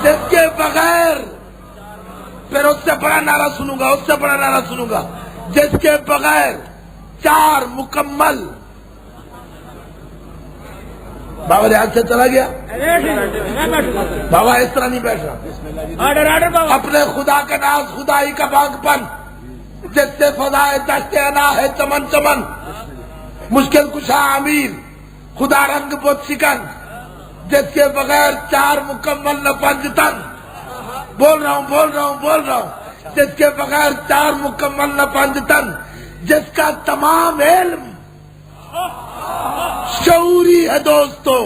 جس کے بغیر، پھر اس سے بڑا نعرہ سنوں گا، اس سے بڑا نعرہ سنوں گا، جس کے بغیر چار مکمل۔ بابا ریاض سے چلا گیا، بابا اس طرح نہیں بیٹھ رہا۔ اپنے خدا کا ناز خدائی کا باغبن، جس سے فضائے دشت انا ہے چمن چمن، مشکل کشا امیر خدا رنگ بت شکن، جس کے بغیر چار مکمل نہ پنج تن۔ بول رہا ہوں، جس کے بغیر چار مکمل نہ پنج تن، جس کا تمام علم شعوری ہے دوستو،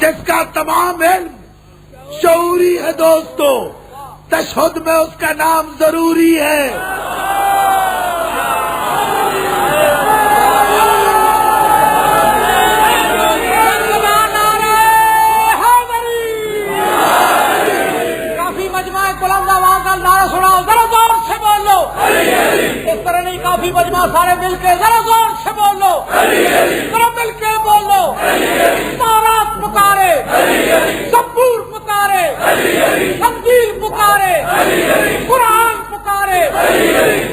جس کا تمام علم شعوری ہے دوستو، تشہد میں اس کا نام ضروری ہے۔ کافی مجمع بلند آواز کا نعرہ سناؤ، ذرا زور سے بول لو۔ اس طرح نہیں، کافی مجمع سارے مل کے ذرا زور سے بول لو، ذرا مل کے بول لو۔ تورات پکارے، زبور پکارے، انجیل پکارے، قرآن پکارے،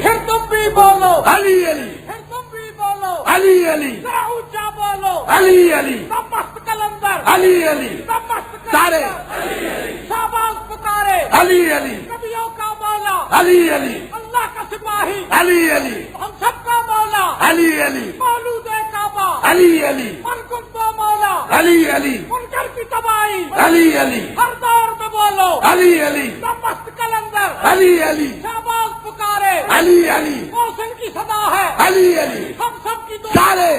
پھر تم بھی بولو علی علی، پھر تم بھی بولو علی علی، ذرا اونچا بولو۔ علی علی، مست کلندر، علی علی، مست سارے شہباز پکارے، علی علی، نبیوں کا مولا، علی علی، اللہ کا سپاہی، علی علی، ہم سب کا مولا، علی علی، مولود کعبہ، علی علی، من کو مولا، علی علی، منکر کی تباہی، علی علی، ہر دور میں بولو علی علی، مست کلندر، علی علی، شہباز پکارے، علی علی، محسن کی صدا ہے، علی علی، ہم سب کی دعا، سارے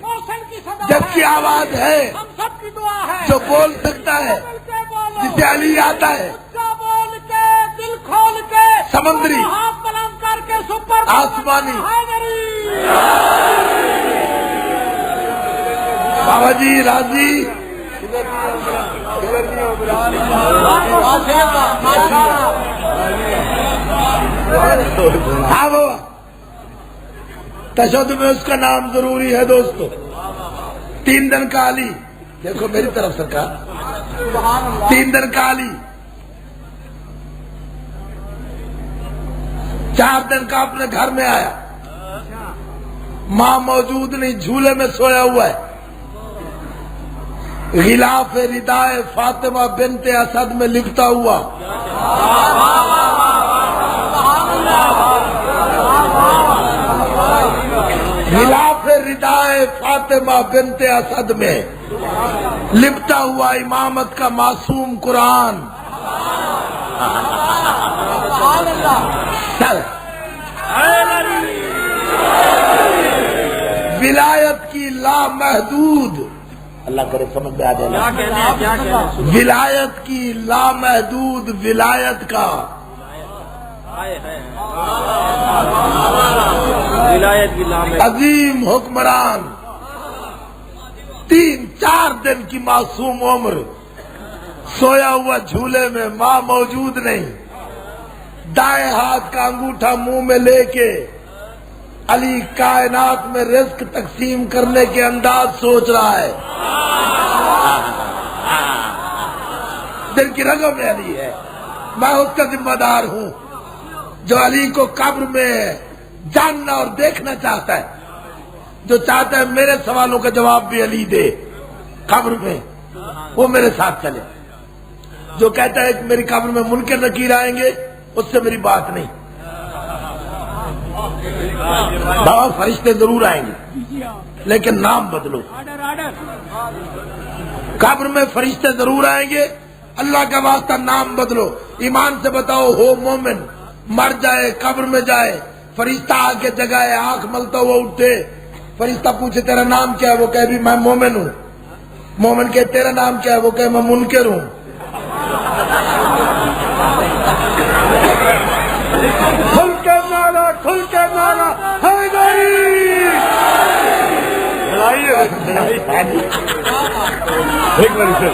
محسن کی صدا جب کی ہے، آواز ہے ہم سب کی دعا ہے، جو بول سکتا ہے، مل کے بولو، جسے علی آتا ہے، اونچا بول کے، دل کھول کے، سمندری، دونوں ہاتھ بلند کر کے سپر آسمانی، حیدری۔ بابا جی راضی، ہاں بابا، تشہد میں اس کا نام ضروری ہے دوستو۔ 3 دن کا علی، دیکھو میری طرف سرکار، 3 دن کا علی، 4 دن کا اپنے گھر میں آیا، ماں موجود نہیں، جھولے میں سویا ہوا ہے، غلاف ردائے فاطمہ بنت اسد میں لکھتا ہوا، غلاف ردائے فاطمہ بنت اسد میں لپٹا ہوا امامت کا معصوم قرآن۔ چل، ولایت کی لامحدود، اللہ کرے سمجھ میں آ جائے، ولایت کی لامحدود ولایت کا عظیم حکمران، 3-4 دن کی معصوم عمر، سویا ہوا جھولے میں، ماں موجود نہیں، دائیں ہاتھ کا انگوٹھا منہ میں لے کے علی کائنات میں رزق تقسیم کرنے کے انداز سوچ رہا ہے. دل کی رگوں میں علی ہے. میں اس کا ذمہ دار ہوں جو علی کو قبر میں جاننا اور دیکھنا چاہتا ہے, جو چاہتا ہے میرے سوالوں کا جواب بھی علی دے قبر میں, وہ میرے ساتھ چلے. جو کہتا ہے کہ میری قبر میں منکر نکیر آئیں گے, اس سے میری بات نہیں. بابا فرشتے ضرور آئیں گے لیکن نام بدلو. قبر میں فرشتے ضرور آئیں گے, اللہ کا واسطہ نام بدلو. ایمان سے بتاؤ, ہو مومن, مر جائے قبر میں جائے, فرشتہ آ کے جگائے, آنکھ ملتا ہوا اٹھے, فرشتہ پوچھے تیرا نام کیا ہے, وہ کہے بھی میں مومن ہوں. مومن کہے تیرا نام کیا ہے, وہ کہے میں منکر ہوں. کھل کے مارا, کھل کے مارا, حیدری. ایک بار اسے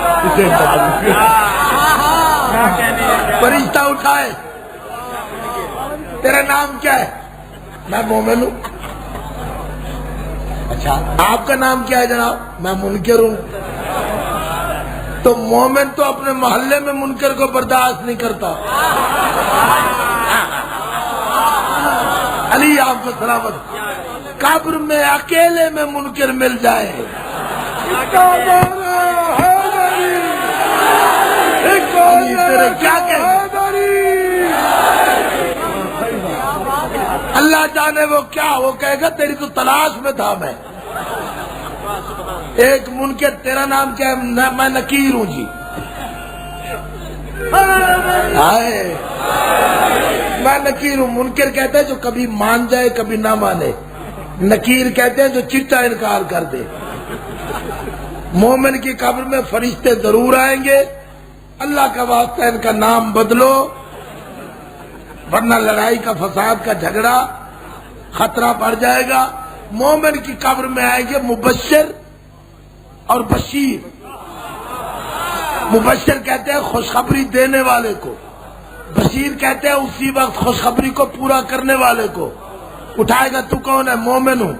فرشتہ اٹھائے, تیرا نام کیا ہے, میں مومن ہوں. اچھا آپ کا نام کیا ہے جناب, میں منکر ہوں. تو مومن تو اپنے محلے میں منکر کو برداشت نہیں کرتا. علی آپ کو سلامت. قبر میں اکیلے میں منکر مل جائے, علی تیرے کیا کہیں, اللہ جانے وہ کیا, وہ کہے گا تیری تو تلاش میں تھا میں. ایک منکر, تیرا نام کیا ہے, میں نکیر ہوں جی. آئے میں نکیر ہوں. منکر کہتے ہیں جو کبھی مان جائے کبھی نہ مانے, نکیر کہتے ہیں جو چٹا انکار کر دے. مومن کی قبر میں فرشتے ضرور آئیں گے, اللہ کا واسطہ ان کا نام بدلو, ورنہ لڑائی کا فساد کا جھگڑا خطرہ پڑ جائے گا. مومن کی قبر میں آئیں گے مبشر اور بشیر. مبشر کہتے ہیں خوشخبری دینے والے کو, بشیر کہتے ہیں اسی وقت خوشخبری کو پورا کرنے والے کو. اٹھائے گا تو کون ہے, مومن ہوں.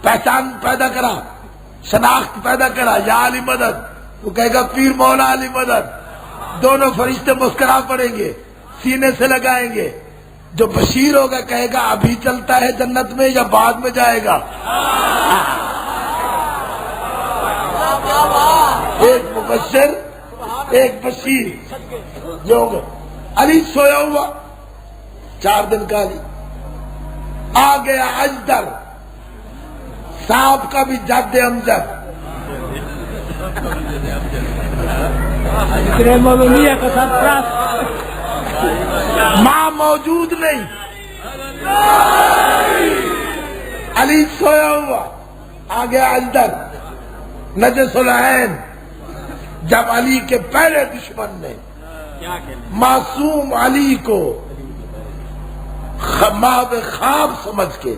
پہچان پیدا کرا, شناخت پیدا کرا, یا علی مدد. وہ کہے گا پیر مولا علی مدد. دونوں فرشتے مسکرا پڑیں گے, سینے سے لگائیں گے. جو بشیر ہوگا کہے گا ابھی چلتا ہے جنت میں یا بعد میں جائے گا. ایک مبشر ایک بشیر. جو ہوگا علی سویا ہوا 4 دن کا علی, آ گیا اجدر, سانپ کا بھی جد امجد. ماں موجود نہیں, علی سویا ہوا, آ گیا اجدر نجس العین. جب علی کے پہلے دشمن نے معصوم علی کو ماں خواب سمجھ کے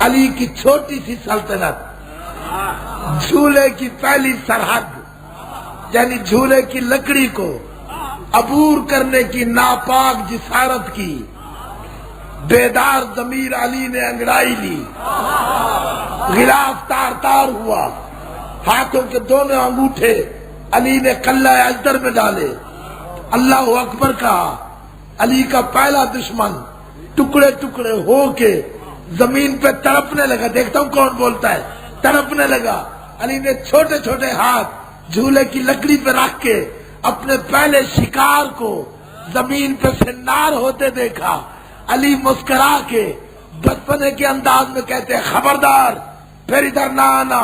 علی کی چھوٹی سی سلطنت, جھولے کی پہلی سرحد یعنی جھولے کی لکڑی کو عبور کرنے کی ناپاک جسارت کی بیدار ضمیر علی نے انگڑائی لی. غلاف تار تار ہوا, ہاتھوں کے دونوں انگوٹھے علی نے قلعہ اجدر میں ڈالے, اللہ اکبر کہا. علی کا پہلا دشمن ٹکڑے ٹکڑے ہو کے زمین پہ تڑپنے لگا. دیکھتا ہوں کون بولتا ہے. تڑپنے لگا. علی نے چھوٹے چھوٹے ہاتھ جھولے کی لکڑی پہ رکھ کے اپنے پہلے شکار کو زمین پہ فنار ہوتے دیکھا. علی مسکرا کے بچپنے کے انداز میں کہتے ہیں خبردار پھر ادھر نہ آنا,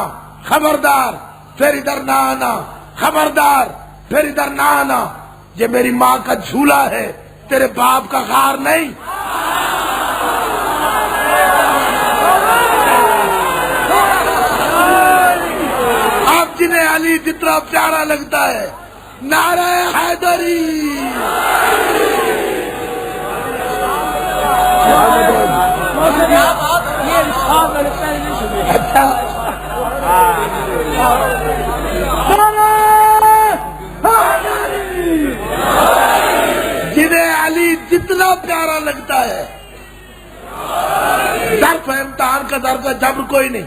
خبردار پھر ادھر نہ آنا, خبردار پھر ادھر نہ آنا. یہ میری ماں کا جھولا ہے, تیرے باپ کا غار نہیں. آپ جنہیں علی جتنا پیارا لگتا ہے, نعرہ حیدری. اچھا جنہیں علی جتنا پیارا لگتا ہے, در طاقتور کا جبر کوئی نہیں،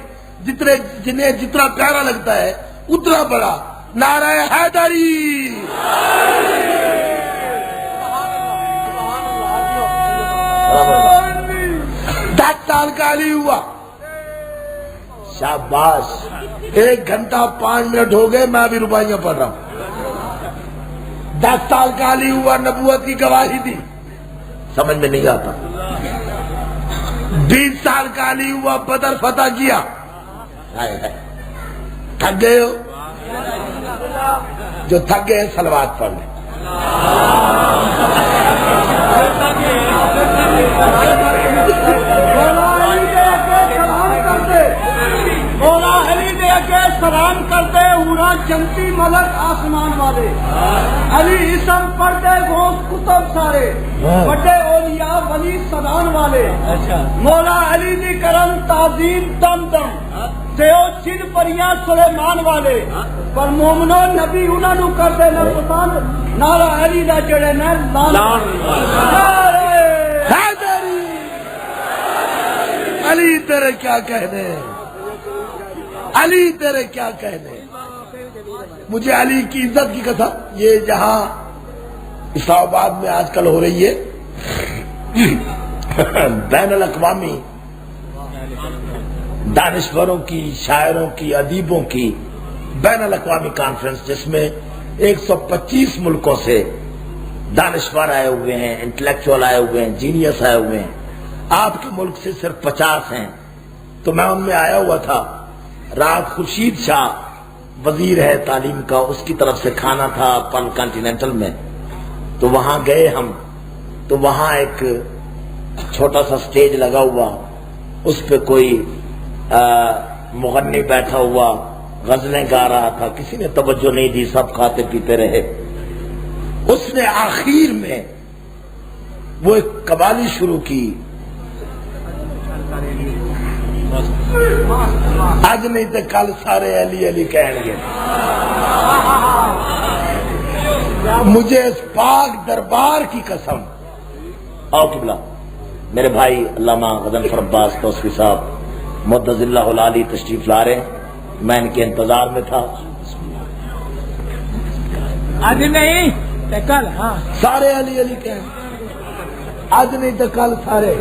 جنہیں جتنا پیارا لگتا ہے اتنا بڑا نعرہ حیدری۔ 10 سال کا علی ہوا، شاباش، 1 گھنٹہ 5 منٹ ہو گئے، میں ابھی رباعیاں پڑھ رہا ہوں۔ 10 سال کا علی ہوا، نبوت کی گواہی دی، سمجھ میں نہیں آتا۔ 20 سال کا علی ہوا، بدر فتح کیا، تھک گئے ہو؟ جو تھک گئے صلوات پڑھ لیں۔ مولا علی نے اگے سلام کرتے ہونا جنتی ملک آسمان والے، علی اسم پڑھتے غوث کتب سارے، بڑے اولیاء ولی سدان والے، مولا علی دی کرن تعظیم دم دم دیو چن پریاں سلیمان والے، پر مومنو نبی انہاں نو کردے نہ پسند، نعرہ علی دا جڑے نے لان حیدری۔ علی تیرے کیا کہنے، علی تیرے کیا کہنے۔ مجھے علی کی عزت کی قسم، یہ جہاں اسلام آباد میں آج کل ہو رہی ہے بین الاقوامی دانشوروں کی، شاعروں کی، ادیبوں کی بین الاقوامی کانفرنس، جس میں 125 ملکوں سے دانشور آئے ہوئے ہیں، انٹلیکچوئل آئے ہوئے ہیں، جینیس آئے ہوئے ہیں، آپ کے ملک سے صرف 50 ہیں، تو میں ان میں آیا ہوا تھا۔ رات خورشید شاہ وزیر ہے تعلیم کا، اس کی طرف سے کھانا تھا پن کانٹیننٹل میں، تو وہاں گئے ہم، تو وہاں ایک چھوٹا سا سٹیج لگا ہوا، اس پہ کوئی مغنی بیٹھا ہوا غزلیں گا رہا تھا، کسی نے توجہ نہیں دی، سب کھاتے پیتے رہے۔ اس نے آخر میں وہ ایک قوالی شروع کی، آج نہیں تو کل سارے علی علی کہیں گے۔ مجھے اس پاک دربار کی قسم، آؤ قبلہ، میرے بھائی علامہ غضنفر عباس توسوی صاحب مدظ اللہ العالی تشریف لا رہے ہیں، میں ان کے انتظار میں تھا۔ آج نہیں کل، ہاں سارے علی علی کہیں، آج نہیں تو کل سارے۔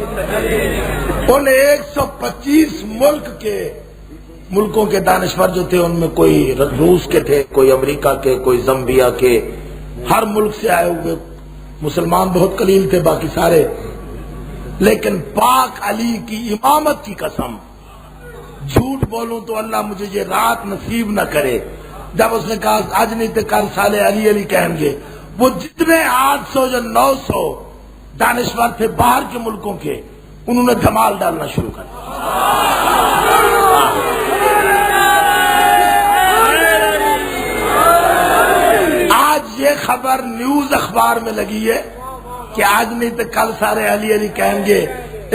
ان 125 ملکوں کے دانشور جو تھے، ان میں کوئی روس کے تھے، کوئی امریکہ کے، کوئی زمبیا کے، ہر ملک سے آئے ہوئے، مسلمان بہت قلیل تھے، باقی سارے۔ لیکن پاک علی کی امامت کی قسم، جھوٹ بولوں تو اللہ مجھے یہ رات نصیب نہ کرے، جب اس نے کہا آج نہیں تو کل سالے علی علی کہیں گے، وہ جتنے 800 یا 900 دانشور تھے باہر کے ملکوں کے، انہوں نے دھمال ڈالنا شروع کر دیا۔ آج یہ خبر نیوز اخبار میں لگی ہے کہ آج نہیں تو کل سارے علی علی کہیں گے،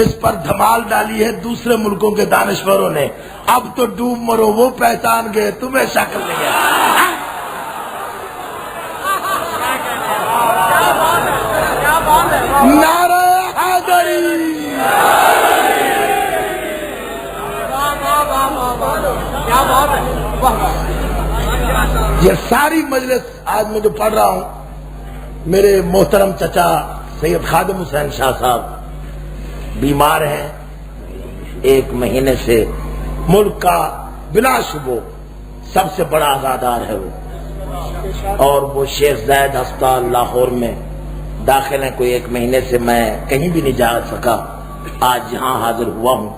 اس پر دھمال ڈالی ہے دوسرے ملکوں کے دانشوروں نے۔ اب تو ڈوب مرو، وہ پہچان گئے، تمہیں شکل نہیں ہے۔ نعرہ حیدری۔ یہ ساری مجلس آج میں جو پڑھ رہا ہوں، میرے محترم چچا سید خادم حسین شاہ صاحب بیمار ہیں 1 مہینے سے، ملک کا بلا شبہ سب سے بڑا عزادار ہے وہ، اور وہ شیخ زید ہسپتال لاہور میں داخل ہیں کوئی 1 مہینے سے۔ میں کہیں بھی نہیں جا سکا، آج یہاں حاضر ہوا ہوں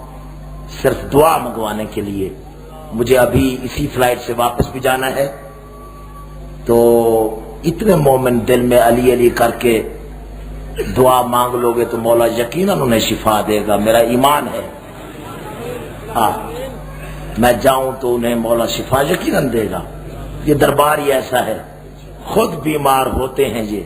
صرف دعا منگوانے کے لیے۔ مجھے ابھی اسی فلائٹ سے واپس بھی جانا ہے، تو اتنے مومن دل میں علی علی کر کے دعا مانگ لو گے تو مولا یقیناً انہیں شفا دے گا، میرا ایمان ہے۔ ہاں، میں جاؤں تو انہیں مولا شفا یقیناً دے گا۔ یہ دربار ہی ایسا ہے، خود بیمار ہوتے ہیں، یہ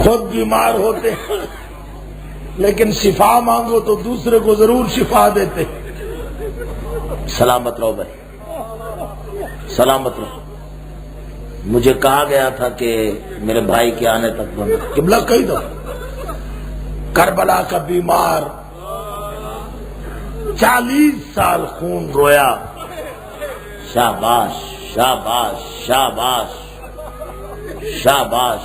خود بیمار ہوتے ہیں، لیکن شفا مانگو تو دوسرے کو ضرور شفا دیتے۔ سلامت رہو بھائی، سلامت رہو۔ مجھے کہا گیا تھا کہ میرے بھائی کے آنے تک بند. قبلہ کئی دفعہ کربلا کا بیمار 40 سال خون رویا. شاباش شاباش شاباش شاباش.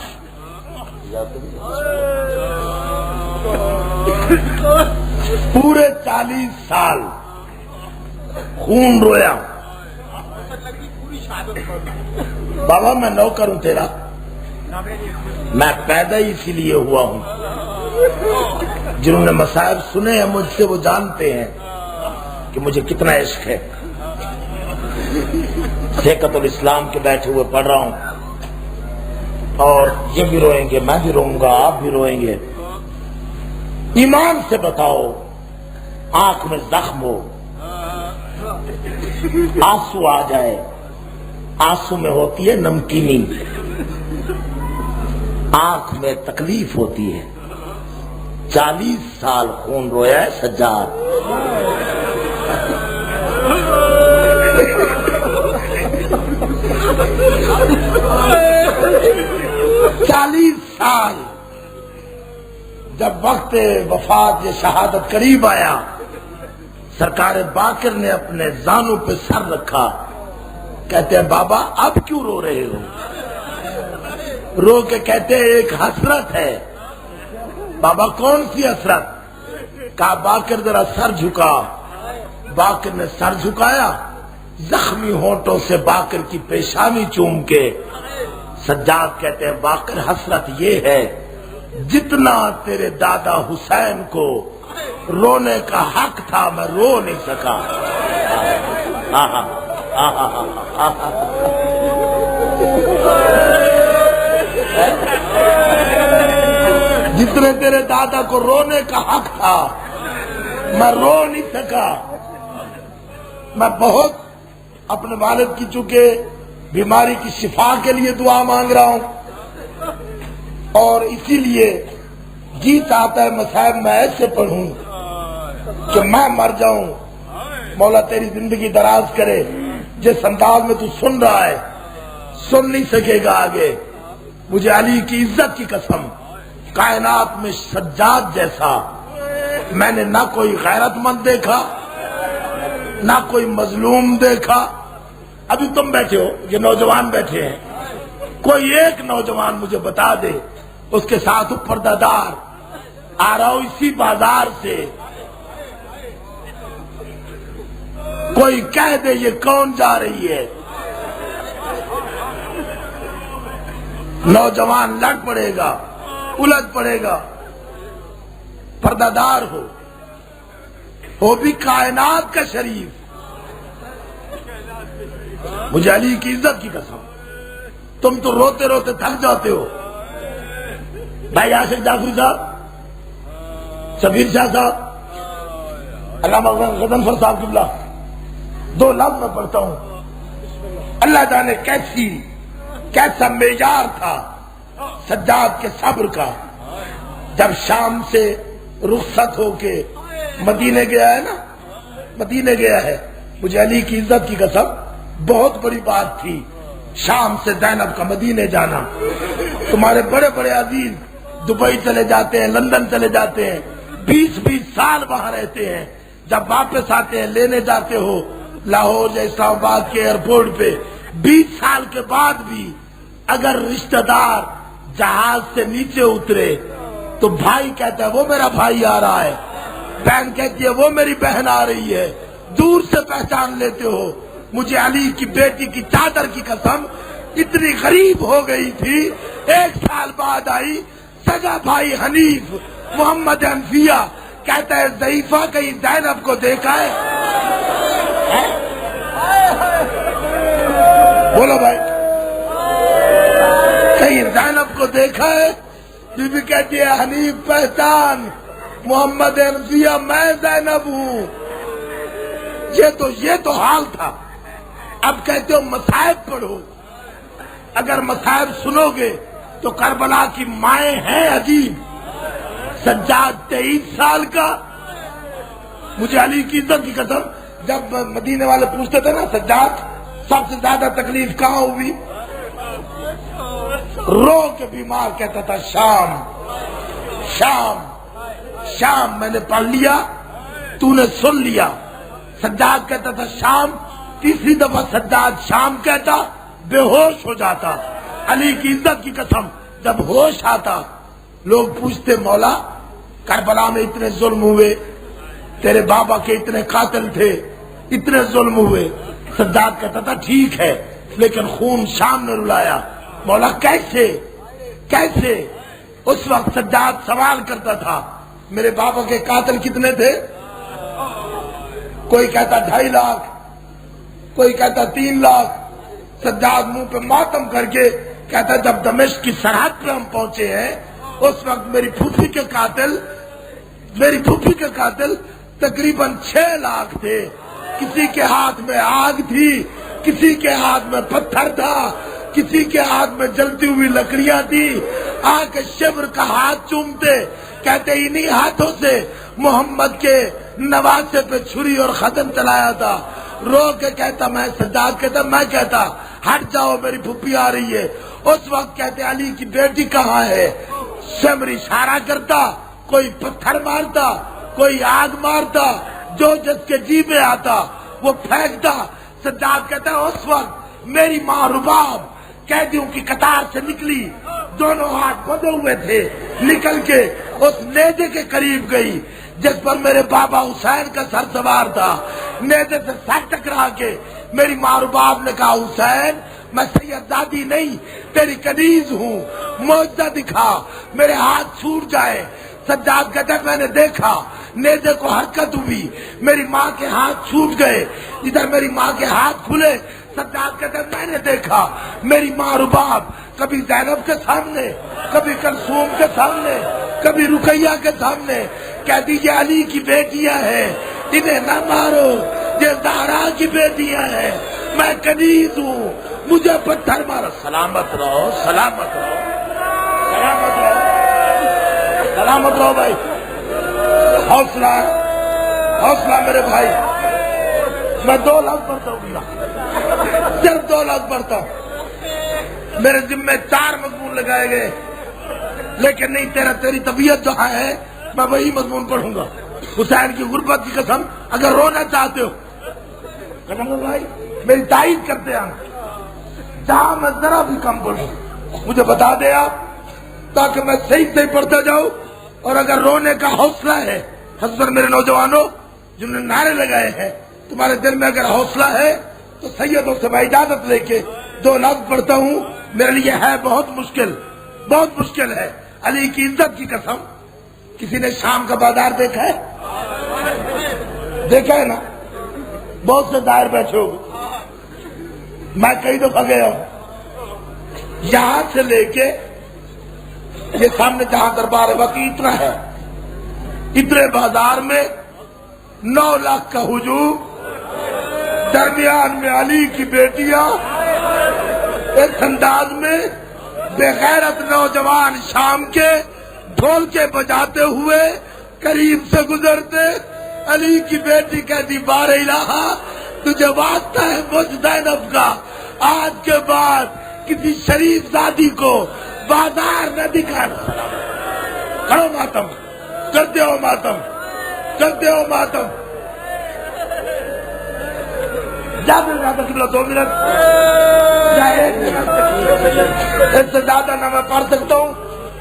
پورے 40 سال خون رویا. بابا میں نوکر ہوں تیرا، میں پیدا ہی اسی لیے ہوا ہوں. جنہوں نے مصائب سنے ہیں مجھ سے وہ جانتے ہیں کہ مجھے کتنا عشق ہے. سیکت الاسلام کے بیٹھے ہوئے پڑھ رہا ہوں، اور یہ بھی روئیں گے، میں بھی روؤں گا، آپ بھی روئیں گے. ایمان سے بتاؤ، آنکھ میں زخم ہو، آنسو آ جائے، آنسو میں ہوتی ہے نمکینی، آنکھ میں تکلیف ہوتی ہے. 40 سال خون رویا ہے سجاد. سال جب وقت وفات یہ شہادت قریب آیا، سرکار باقر نے اپنے زانوں پہ سر رکھا. کہتے ہیں بابا اب کیوں رو رہے ہو؟ رو کے کہتے ہیں ایک حسرت ہے. بابا کون سی حسرت؟ کہا باقر ذرا سر جھکا. باقر نے سر جھکایا، زخمی ہونٹوں سے باقر کی پیشانی چوم کے سجاد کہتے ہیں باقر حسرت یہ ہے جتنا تیرے دادا حسین کو رونے کا حق تھا میں رو نہیں سکا. جتنے تیرے دادا کو رونے کا حق تھا میں رو نہیں سکا. میں بہت اپنے والد کی چونکہ بیماری کی شفا کے لیے دعا مانگ رہا ہوں، اور اسی لیے جی چاہتا ہے مصائب میں ایسے پڑھوں کہ میں مر جاؤں. مولا تیری زندگی دراز کرے. جس انداز میں تو سن رہا ہے سن نہیں سکے گا آگے. مجھے علی کی عزت کی قسم، کائنات میں سجاد جیسا میں نے نہ کوئی غیرت مند دیکھا، نہ کوئی مظلوم دیکھا. ابھی تم بیٹھے ہو، یہ نوجوان بیٹھے ہیں، کوئی ایک نوجوان مجھے بتا دے اس کے ساتھ پردہ دار آ رہا ہو اسی بازار سے، کوئی کہہ دے یہ کون جا رہی ہے. نوجوان لڑ پڑے گا، الجھ پڑے گا. پردہ دار ہو بھی کائنات کا شریف. مجھے علی کی عزت کی قسم تم تو روتے روتے تھک جاتے ہو. بھائی عاشق جعفری صاحب، شبیر شاہ صاحب، علامہ غضنفر صاحب قبلہ، 2 لفظ میں پڑھتا ہوں. اللہ جانے کیسا معیار تھا سجاد کے صبر کا. جب شام سے رخصت ہو کے مدینے گیا ہے نا، مدینے گیا ہے، مجھے علی کی عزت کی قسم بہت بڑی بات تھی شام سے زینب کا مدینے جانا. تمہارے بڑے بڑے عزیز دبئی چلے جاتے ہیں، لندن چلے جاتے ہیں، 20 سال وہاں رہتے ہیں. جب واپس آتے ہیں لینے جاتے ہو لاہور یا اسلام آباد کے ایئرپورٹ پہ، 20 سال کے بعد بھی اگر رشتہ دار جہاز سے نیچے اترے تو بھائی کہتا ہے وہ میرا بھائی آ رہا ہے، بہن کہتی ہے وہ میری بہن آ رہی ہے، دور سے پہچان لیتے ہو. مجھے علی کی بیٹی کی چادر کی قسم اتنی غریب ہو گئی تھی، 1 سال بعد آئی. سگا بھائی حنیف محمد حنفیہ کہتا ہے ضعیفہ کہیں زینب کو دیکھا ہے؟ بولو بھائی، کہیں زینب کو دیکھا ہے؟ بی بی کہتی ہے حنیف پہچان محمد حنفیہ میں زینب ہوں. یہ تو حال تھا. اب کہتے ہو مصائب پڑھو. اگر مصائب سنو گے تو کربلا کی مائیں ہیں عجیب. سجاد 23 سال کا. مجھے علی کی عزت کی قسم جب مدینے والے پوچھتے تھے نا سجاد سب سے زیادہ تکلیف کہاں ہوئی، رو کے بیمار کہتا تھا شام شام شام، میں نے پڑھ لیا تو نے سن لیا۔ سجاد کہتا تھا شام، تیسری دفعہ سجاد شام کہتا بے ہوش ہو جاتا۔ علی کی عزت کی قسم جب ہوش آتا لوگ پوچھتے مولا کربلا میں اتنے ظلم ہوئے، تیرے بابا کے اتنے قاتل تھے، اتنے ظلم ہوئے۔ سجاد کہتا تھا ٹھیک ہے لیکن خون شام نے رلایا۔ مولا کیسے کیسے؟ اس وقت سجاد سوال کرتا تھا میرے بابا کے قاتل کتنے تھے؟ کوئی کہتا 2.5 لاکھ، کوئی کہتا 3 لاکھ۔ سجاد منہ پہ ماتم کر کے کہتا جب دمشق کی سرحد پہ ہم پہنچے ہیں اس وقت میری پھوپھی کے قاتل تقریباً 6 لاکھ تھے۔ کسی کے ہاتھ میں آگ تھی، کسی کے ہاتھ میں پتھر تھا، کسی کے ہاتھ میں جلتی ہوئی لکڑیاں تھی۔ آ کے شبر کا ہاتھ چومتے، کہتے انہی ہاتھوں سے محمد کے نواسے پہ چھری اور ختم چلایا تھا۔ رو کے کہتا میں سجاد کہتا میں کہتا ہٹ جاؤ میری پھوپھی آ رہی ہے۔ اس وقت کہتے علی کی بیٹی کہاں ہے؟ شمر اشارہ کرتا، کوئی پتھر مارتا، کوئی آگ مارتا، جو جس کے جی میں آتا وہ پھینکتا۔ سجاد کہتا اس وقت میری ماں رباب قیدیوں کی قطار سے نکلی، دونوں ہاتھ بندھے ہوئے تھے، نکل کے اس نیزے کے قریب گئی جس پر میرے بابا حسین کا سر سوار تھا۔ نیزے سے سر ٹکرا کے میری ماں رباب نے کہا حسین میں سید دادی نہیں تیری کنیز ہوں، معجزہ دکھا میرے ہاتھ چھوٹ جائے۔ سجاد کہتا ہے میں نے دیکھا نیزے کو حرکت ہوئی، میری ماں کے ہاتھ چھوٹ گئے۔ ادھر میری ماں کے ہاتھ کھلے۔ سجاد کہتا ہے میں نے دیکھا میری ماں رباب کبھی زینب کے سامنے، کبھی کلثوم کے سامنے، کبھی رقیہ کے سامنے کہتی یہ علی کی بیٹیاں ہیں، انہیں نہ مارو، یہ زہرا کی بیٹیاں ہیں، میں کنیز ہوں، مجھے پتھر مارو۔ سلامت رہو سلامت رہو سلامت رہو سلامت رہو بھائی، حوصلہ حوصلہ میرے بھائی۔ میں 2 لاکھ پڑھتا ہوں گا، صرف 2 لاکھ پڑھتا ہوں۔ میرے ذمہ 4 مضمون لگائے گئے لیکن نہیں تیری طبیعت جو ہے میں وہی مضمون پڑھوں گا۔ حسین کی غربت کی قسم اگر رونا چاہتے ہو بھائی میری تائید کرتے ہیں، جہاں میں ذرا بھی کم پڑھوں مجھے بتا دے آپ تاکہ میں صحیح پڑھتا جاؤں۔ اور اگر رونے کا حوصلہ ہے خاص میرے نوجوانوں جنہوں نے نعرے لگائے ہیں، تمہارے دل میں اگر حوصلہ ہے تو سیدوں سے میں اجازت لے کے 2 لفظ پڑھتا ہوں۔ میرے لیے ہے بہت مشکل ہے۔ علی کی عزت کی قسم، کسی نے شام کا بازار دیکھا ہے؟ دیکھا ہے نا؟ بہت سے دائر بیٹھے ہو، میں کئی دفعہ گیا ہوں۔ یہاں سے لے کے یہ سامنے جہاں دربار وقی اتنا ہے، اتنے بازار میں 9 لاکھ کا ہجوم، درمیان میں علی کی بیٹیاں اس انداز میں بے غیرت نوجوان شام کے ڈھول کے بجاتے ہوئے قریب سے گزرتے۔ علی کی بیٹی کہتی بار الہ تجھے واسطہ ہے مجھ زینب کا، آج کے بعد کسی شریف زادی کو بازار نہ دکھانا۔ کرو ماتم، کرتے ہو ماتم، کرتے ہو ماتم۔ زیادہ سے زیادہ قبلہ 2 منٹ یا 1 منٹ، اس سے زیادہ نہ میں پڑھ سکتا ہوں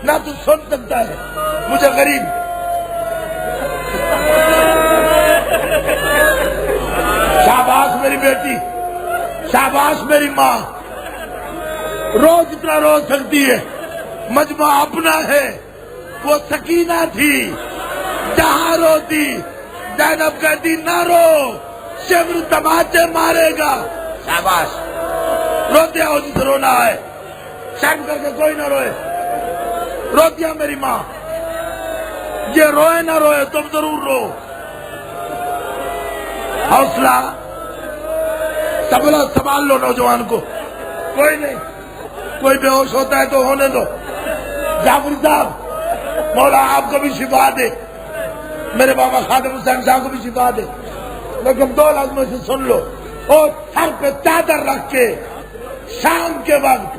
نہ تو سن سکتا ہے، مجھے غریب۔ شاباش میری بیٹی، شاباش میری ماں، روز اتنا رو سکتی ہے، مجمع اپنا ہے۔ وہ سکینہ تھی جہاں روتی، زینب کہتی نہ رو، شمر تماچے مارے گا۔ شاباش، روتے ہو جسے رونا ہے، شرم کر کے کوئی نہ روئے۔ روتی ہے میری ماں، یہ روئے نہ روئے تم ضرور رو۔ حوصلہ سنبھال لو نوجوان کو، کوئی نہیں، کوئی بے ہوش ہوتا ہے تو ہونے دو۔ جعفری صاحب مولا آپ کو بھی شفا دے، میرے بابا خادم حسین صاحب کو بھی شفا دے، لیکن 2 لفظ میں سے سن لو۔ اور سر پہ چادر رکھ کے شام کے وقت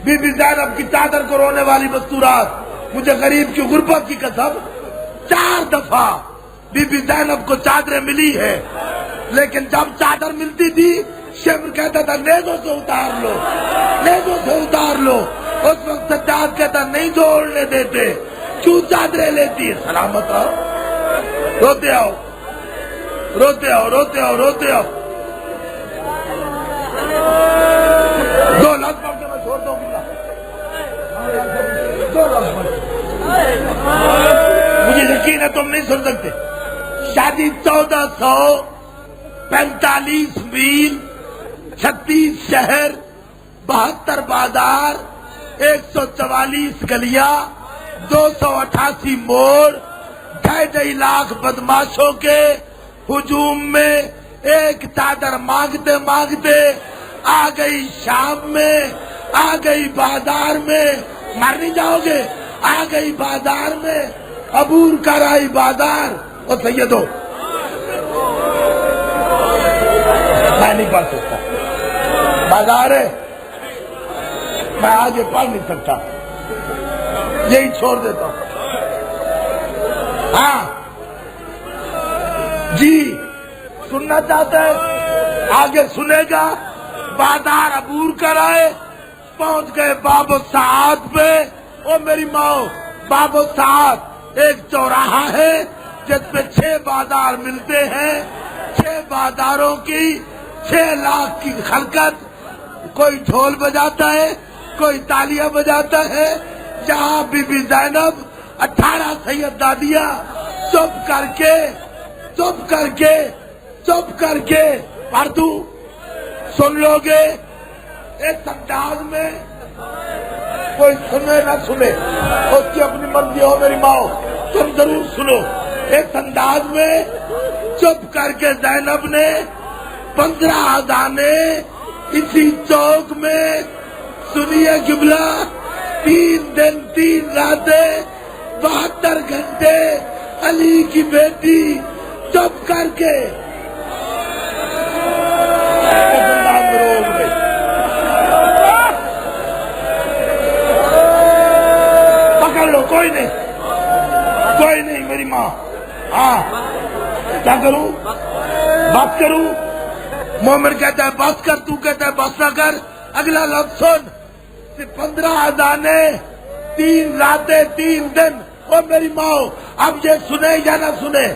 بی بی زینب کی چادر کو رونے والی مستورات، مجھے غریب کی غربت کی قسم 4 دفعہ بی بی زینب کو چادریں ملی ہے، لیکن جب چادر ملتی تھی شمر کہتا تھا نیزوں سے اتار لو، نیزوں سے اتار لو۔ اس وقت سجاد کہتا نہیں چھوڑنے دیتے، کیوں چادریں لیتی ہے؟ سلامت رہو، روتے آؤ روتے آؤ روتے آؤ روتے آؤ۔ 2 لفظ پڑھ کے میں چھوڑ دوں گا، 2 لفظ پڑھ کے۔ مجھے یقین ہے تم نہیں سن سکتے۔ شادی 1445 میل، 36 شہر، 72 بازار، 144 گلیاں، 288 موڑ، 2.5 لاکھ بدماشوں کے ہجوم میں ایک چادر مانگتے مانگتے آ گئی شام میں، آ گئی بازار میں۔ مر نہیں جاؤ گے؟ آ گئی بازار میں، عبور کر آئی بازار۔ اور سیدو میں نہیں پڑھ سکتا، بازار ہے، میں آگے پڑھ نہیں سکتا، یہی چھوڑ دیتا ہوں۔ ہاں جی، سننا چاہتا ہے آگے سنے گا۔ بازار عبور کر آئے، پہنچ گئے باب الساعات پہ۔ او میری ماں، باب الساعات ایک چوراہا ہے جس پہ 6 بازار ملتے ہیں، 6 بازاروں کی 6 لاکھ کی خلقت۔ کوئی ڈھول بجاتا ہے، کوئی تالیاں بجاتا ہے۔ جہاں بی بی زینب 18 سیدادیاں چپ کر کے پڑھ دوں، سن لو گے اس انداز میں؟ کوئی سنے نہ سنے اس کی اپنی مرضی ہو میری ماں، تم ضرور سنو۔ اس انداز میں چپ کر کے زینب نے 15 اذانیں اسی چوک میں سنیے قبلہ، 3 دن 3 راتیں 72 گھنٹے علی کی بیٹی چپ کر کے پکڑ لو، کوئی نہیں میری ماں۔ ہاں کیا کروں؟ بات کروں؟ مومن کہتا ہے بس کر، تو کہتا ہے بس نہ کر۔ اگلا لفظ سن، 15 اذانیں 3 راتیں 3 دن۔ اور میری ماں اب یہ سنے یا نہ سنے،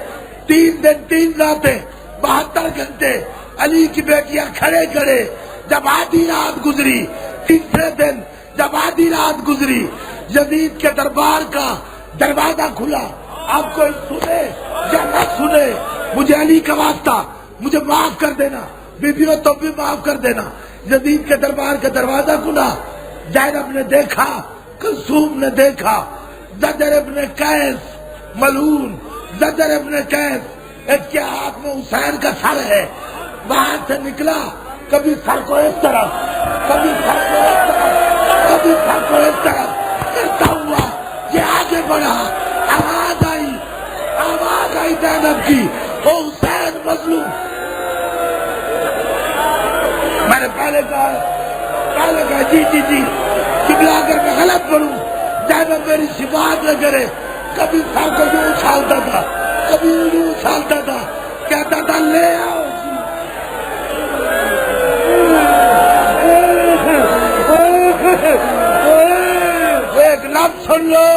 3 دن 3 راتیں 72 گھنٹے علی کی بیٹیاں کھڑے جب آدھی رات گزری، تیسرے دن جب آدھی رات گزری، یزید کے دربار کا دروازہ کھلا۔ اب کوئی سنے یا نہ سنے، مجھے علی کا واسطہ، مجھے معاف کر دینا، بیویوں تو بھی معاف کر دینا۔ یزید کے دربار کا دروازہ کھلا، زینب نے دیکھا، کلثوم نے دیکھا، زجر ابن قیس ملعون، زجر ابن قیس، اس کے ہاتھ میں حسین کا سر ہے، وہاں سے نکلا، کبھی سر کو اس طرف، کبھی سر کو اس طرف، کبھی سر کو اس طرف کرتا ہوا یہ آگے بڑھا۔ آواز آئی زینب کی، او حسین مظلوم۔ میں نے پہلے کہا جی قبلہ اگر میں غلط پڑھوں، زینب میری شفاعت نہ کرے۔ کبھی سر کو یوں اچھالتا تھا، کبھی یوں اچھالتا تھا، کہتا تھا لے آؤ ایک لفظ سن لو،